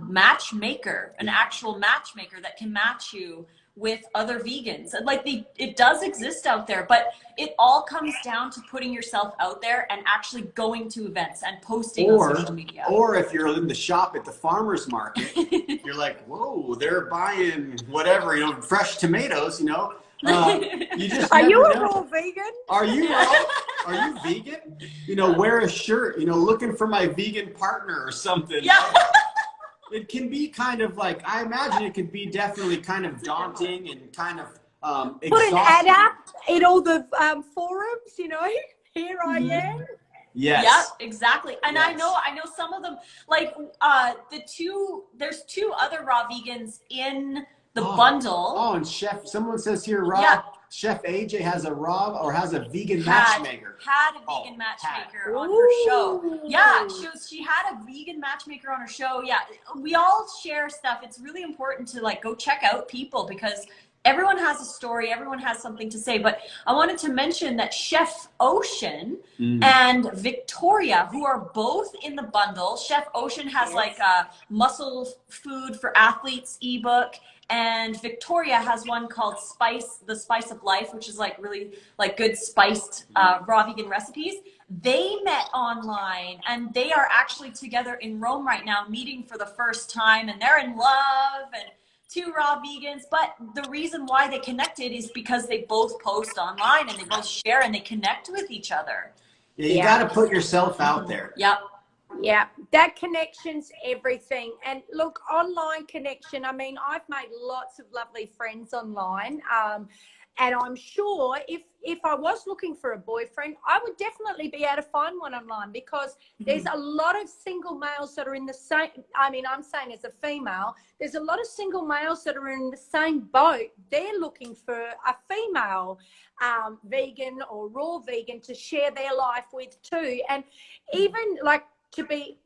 matchmaker, an actual matchmaker that can match you with other vegans. Like, it does exist out there, but it all comes down to putting yourself out there and actually going to events and posting on social media. Or if you're in the shop at the farmer's market, you're like, whoa, they're buying whatever, you know, fresh tomatoes, you know. You just Are you a know. raw vegan? Are you vegan? You know, wear a shirt, you know, looking for my vegan partner or something. Yeah. It can be kind of like, I imagine it could be definitely kind of daunting and kind of exhausting. Put an ad up in all the forums, you know, here I am. Yes. Yeah, exactly. And yes. I know some of them, like there's two other raw vegans in the bundle. Oh, and someone says here, Chef AJ has a raw or has a vegan matchmaker. Had a vegan matchmaker on her show. Yeah, she had a vegan matchmaker on her show. Yeah, we all share stuff. It's really important to, like, go check out people, because everyone has a story, everyone has something to say. But I wanted to mention that Chef Ocean and Victoria, who are both in the bundle. Chef Ocean has like a muscle food for athletes ebook, and Victoria has one called The Spice of Life, which is like really like good spiced raw vegan recipes. They met online, and they are actually together in Rome right now, meeting for the first time, and they're in love, and two raw vegans. But the reason why they connected is because they both post online, and they both share, and they connect with each other. Yeah, you got to put yourself out there. Yep. Yeah, that connection's everything. And look, online connection, I mean, I've made lots of lovely friends online. And I'm sure if I was looking for a boyfriend, I would definitely be able to find one online, because there's a lot of single males that are in the same, I mean, I'm saying as a female, there's a lot of single males that are in the same boat. They're looking for a female vegan or raw vegan to share their life with too. And even like, to be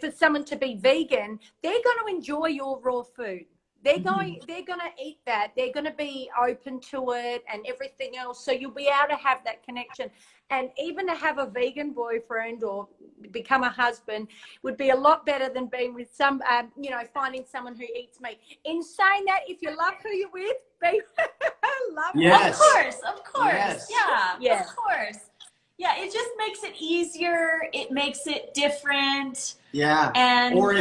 for someone to be vegan, they're going to enjoy your raw food. they're going to eat that. They're going to be open to it and everything else. So you'll be able to have that connection. And even to have a vegan boyfriend or become a husband would be a lot better than being with some, you know, finding someone who eats meat. In saying that, if you love who you're with, be love Yes. Of course. Yes. Yeah, of course. Yeah, it just makes it easier. It makes it different. Yeah. And or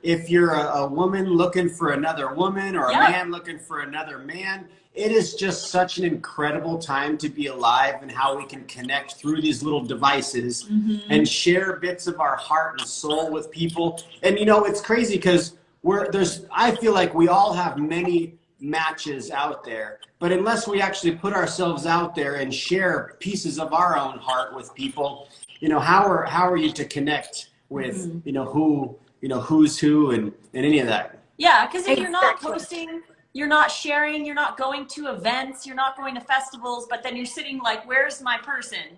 if you're a woman looking for another woman, or a man looking for another man, it is just such an incredible time to be alive, and how we can connect through these little devices and share bits of our heart and soul with people. And you know, it's crazy because I feel like we all have many matches out there, but unless we actually put ourselves out there and share pieces of our own heart with people, you know, how are you to connect with who's who and any of that? Yeah, because if you're not posting, you're not sharing, you're not going to events, you're not going to festivals, but then you're sitting like, where's my person,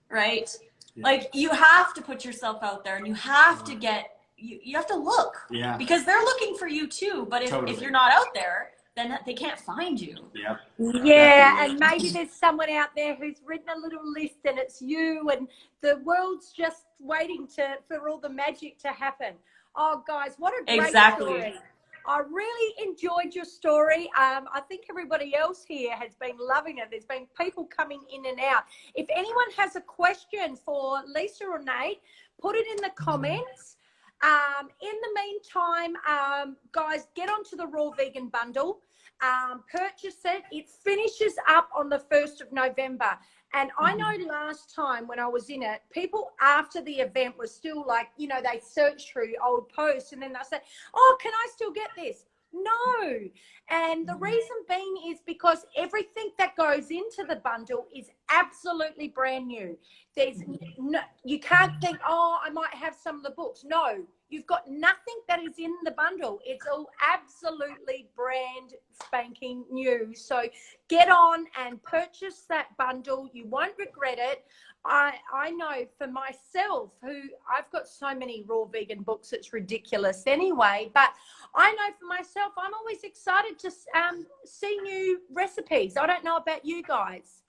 right? Like, you have to put yourself out there, and you have to get, you have to look, because they're looking for you too. But if you're not out there, then they can't find you. And maybe there's someone out there who's written a little list, and it's you, and the world's just waiting for all the magic to happen. Oh, guys, what a great story. I really enjoyed your story. I think everybody else here has been loving it. There's been people coming in and out. If anyone has a question for Lisa or Nate, put it in the comments. In the meantime, guys, get onto the Raw Vegan Bundle. Purchase it. It finishes up on the 1st of November. And I know last time when I was in it, people after the event were still like, you know, they search through old posts and then they say, oh, can I still get this? No. And the reason being is because everything that goes into the bundle is absolutely brand new. There's no, you can't think, oh, I might have some of the books. No, you've got nothing that is in the bundle. It's all absolutely brand spanking new. So get on and purchase that bundle. You won't regret it. I know for myself, who I've got so many raw vegan books, it's ridiculous anyway, but I know for myself, I'm always excited to see new recipes. I don't know about you guys.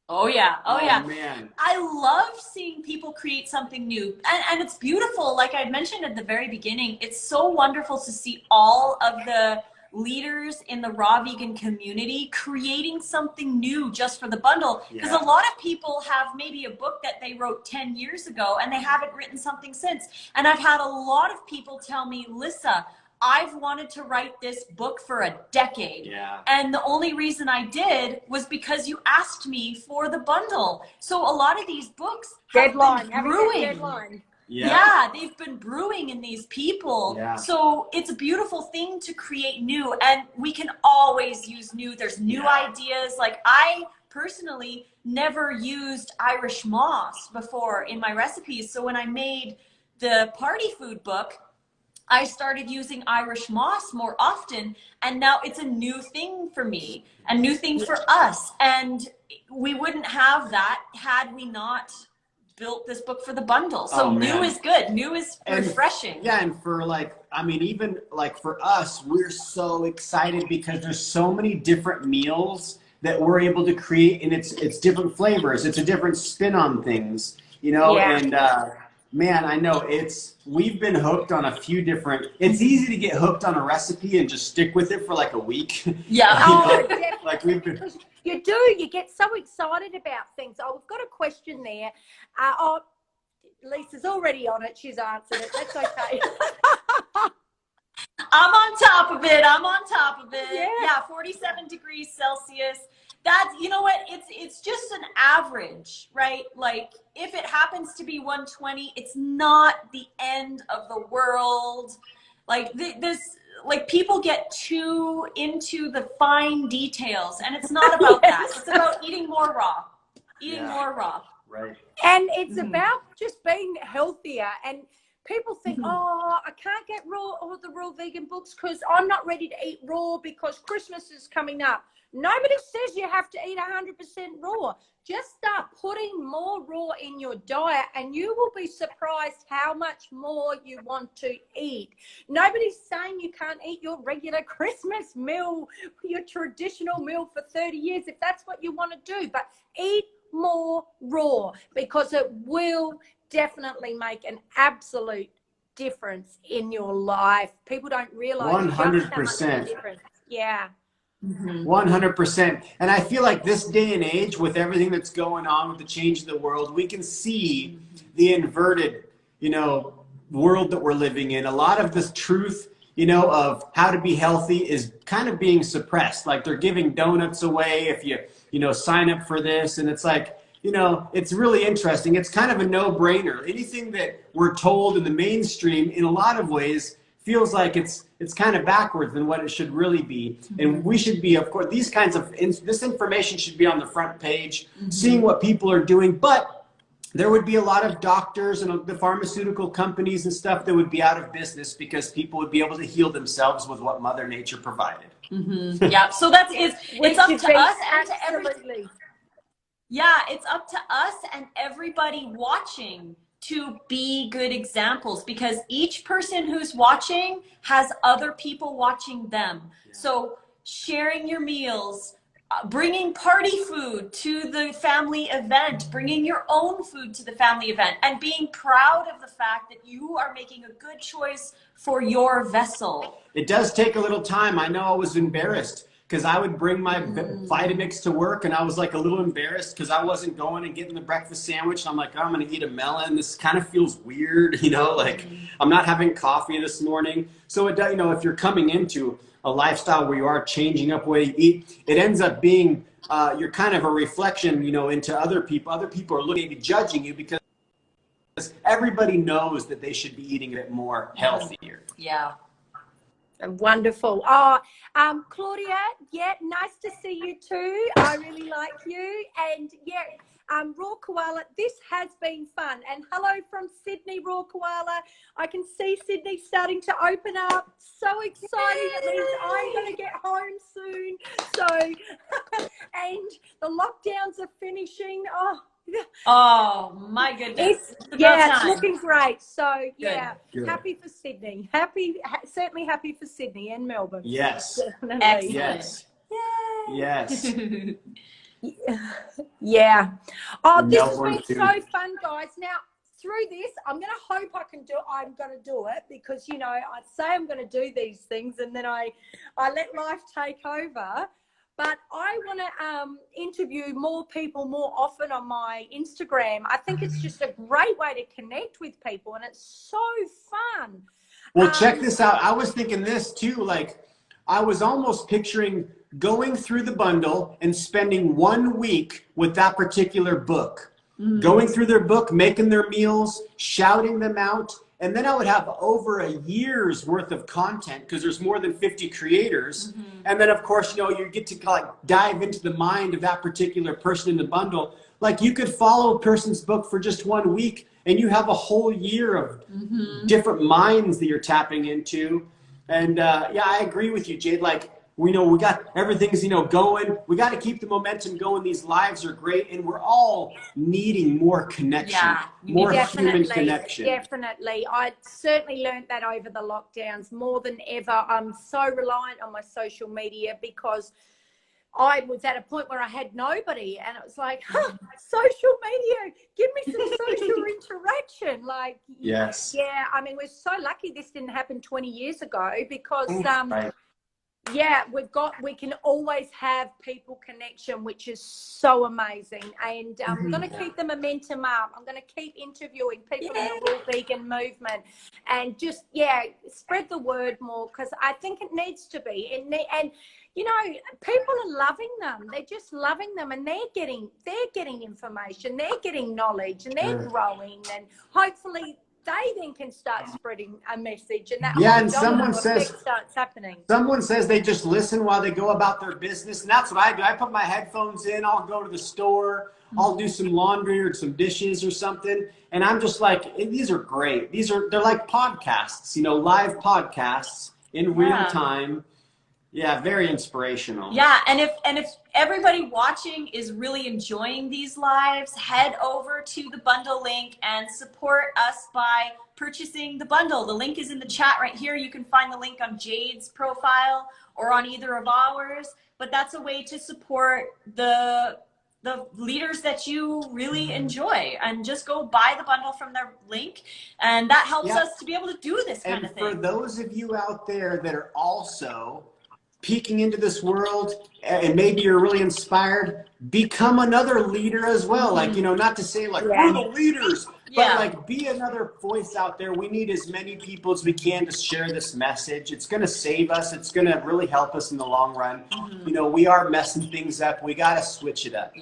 Oh yeah. Man. I love seeing people create something new, and it's beautiful. Like I mentioned at the very beginning, it's so wonderful to see all of the leaders in the raw vegan community creating something new just for the bundle, because a lot of people have maybe a book that they wrote 10 years ago and they haven't written something since. And I've had a lot of people tell me, Lisa, I've wanted to write this book for a decade. And the only reason I did was because you asked me for the bundle. So a lot of these books have been brewing. Yeah, they've been brewing in these people. So it's a beautiful thing to create new, and we can always use new. There's new ideas. Like I personally never used Irish moss before in my recipes. So when I made the party food book, I started using Irish moss more often, and now it's a new thing for me, a new thing for us. And we wouldn't have that had we not built this book for the bundle. So new is good. New is refreshing. Yeah, and for like, I mean, even like for us, we're so excited because there's so many different meals that we're able to create, and it's different flavors. It's a different spin on things, you know, and man, I know we've been hooked on a few different, it's easy to get hooked on a recipe and just stick with it for like a week. Like we've been. You get so excited about things. Oh, we've got a question there. Lisa's already on it. She's answered it. That's okay. I'm on top of it. Yeah, 47 degrees Celsius. That's, you know what, it's just an average, right? Like if it happens to be 120, it's not the end of the world. Like like people get too into the fine details, and it's not about that. It's about eating more raw, more raw. Right. And it's about just being healthier. And people think, oh, I can't get raw or the raw vegan books because I'm not ready to eat raw because Christmas is coming up. Nobody says you have to eat 100% raw. Just start putting more raw in your diet and you will be surprised how much more you want to eat. Nobody's saying you can't eat your regular Christmas meal, your traditional meal for 30 years if that's what you want to do, but eat more raw because it will definitely make an absolute difference in your life. People don't realize 100%. difference. Yeah. 100%. And I feel like this day and age, with everything that's going on with the change of the world, we can see the inverted, world that we're living in. A lot of this truth, of how to be healthy is kind of being suppressed. Like they're giving donuts away if you sign up for this. And it's like, it's really interesting. It's kind of a no-brainer. Anything that we're told in the mainstream, in a lot of ways, feels like it's kind of backwards than what it should really be. And we should be, of course, these kinds of, this information should be on the front page, seeing what people are doing. But there would be a lot of doctors and the pharmaceutical companies and stuff that would be out of business because people would be able to heal themselves with what Mother Nature provided. Yeah, so it's up to us and to everybody. Yeah, it's up to us and everybody watching to be good examples because each person who's watching has other people watching them. Yeah. So sharing your meals, bringing party food to the family event, bringing your own food to the family event, and being proud of the fact that you are making a good choice for your vessel. It does take a little time. I know I was embarrassed because I would bring my Vitamix to work and I was like a little embarrassed because I wasn't going and getting the breakfast sandwich. And I'm like, oh, I'm going to eat a melon. This kind of feels weird, like I'm not having coffee this morning. So it does, if you're coming into a lifestyle where you are changing up the way you eat, it ends up being, you're kind of a reflection, into other people. Other people are looking at judging you because everybody knows that they should be eating a bit more healthier. Yeah. Wonderful. Claudia, nice to see you too. I really like you. And Raw Koala, this has been fun. And hello from Sydney, Raw Koala. I can see Sydney starting to open up. So exciting. It means I'm going to get home soon. So, and the lockdowns are finishing. Oh my goodness. It's looking great. So Good. Happy for Sydney. Certainly happy for Sydney and Melbourne. Yes. Excellent. Yes. Yay. Yes. Yeah. Oh, this has Melbourne been too. so fun, guys. Now, through this, I'm going to hope I'm going to do it because, I say I'm going to do these things and then I let life take over. But I want to interview more people more often on my Instagram. I think it's just a great way to connect with people and it's so fun. Well, check this out. I was thinking this too, like I was almost picturing going through the bundle and spending 1 week with that particular book, going through their book, making their meals, shouting them out. And then I would have over a year's worth of content because there's more than 50 creators. And then, of course, you get to dive into the mind of that particular person in the bundle. Like you could follow a person's book for just 1 week and you have a whole year of different minds that you're tapping into. And I agree with you, Jade. Like, we got everything's, going. We got to keep the momentum going. These lives are great. And we're all needing more connection, more human connection. Definitely. I certainly learned that over the lockdowns more than ever. I'm so reliant on my social media because I was at a point where I had nobody and it was like, social media, give me some social interaction. Like, yes. Yeah. I mean, we're so lucky this didn't happen 20 years ago because, right. we can always have people connection, which is so amazing. And I'm going to keep the momentum up. I'm going to keep interviewing people in the raw vegan movement and just, spread the word more because I think it needs to be. And people are loving them. They're just loving them and they're getting information. They're getting knowledge and they're growing and hopefully they then can start spreading a message, and that Yeah, whole and domino effect starts happening. Someone says they just listen while they go about their business, and that's what I do. I put my headphones in, I'll go to the store, I'll do some laundry or some dishes or something, and I'm just like, these are great. They're like podcasts, live podcasts in real time. Yeah, very inspirational. Yeah, and if everybody watching is really enjoying these lives, head over to the bundle link and support us by purchasing the bundle. The link is in the chat right here. You can find the link on Jade's profile or on either of ours, but that's a way to support the leaders that you really enjoy, and just go buy the bundle from their link, and that helps us to be able to do this kind of thing. And for those of you out there that are also peeking into this world, and maybe you're really inspired, become another leader as well. Like, not to say like we're the leaders, but like be another voice out there. We need as many people as we can to share this message. It's going to save us. It's going to really help us in the long run. We are messing things up. We got to switch it up.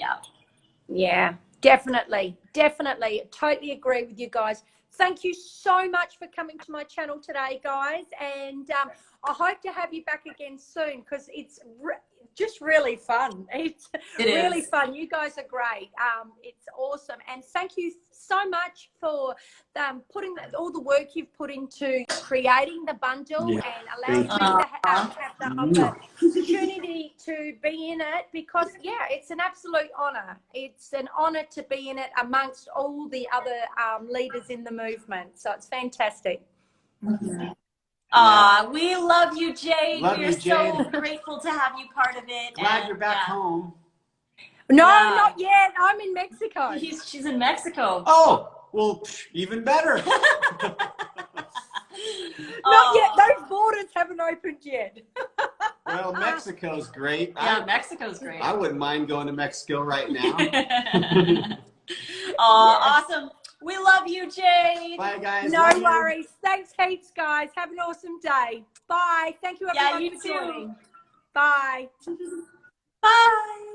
Yeah, definitely. Totally agree with you guys. Thank you so much for coming to my channel today, guys. And I hope to have you back again soon, because it's just really fun. It's really fun. You guys are great. It's awesome. And thank you so much for putting all the work you've put into creating the bundle and allowing me to have the opportunity to be in it, because it's an absolute honor. It's an honor to be in it amongst all the other leaders in the movement. So it's fantastic. We love you, Jade. We're so grateful to have you part of it. Glad you're back home. No, not yet. I'm in Mexico. She's in Mexico. Oh, well, even better. Not yet. Those borders haven't opened yet. Well, Mexico's great. Mexico's great. I wouldn't mind going to Mexico right now. Awesome. We love you, Jade. Bye, guys. No worries. Thanks heaps, guys. Have an awesome day. Bye. Thank you, everyone, for joining. Bye. Bye.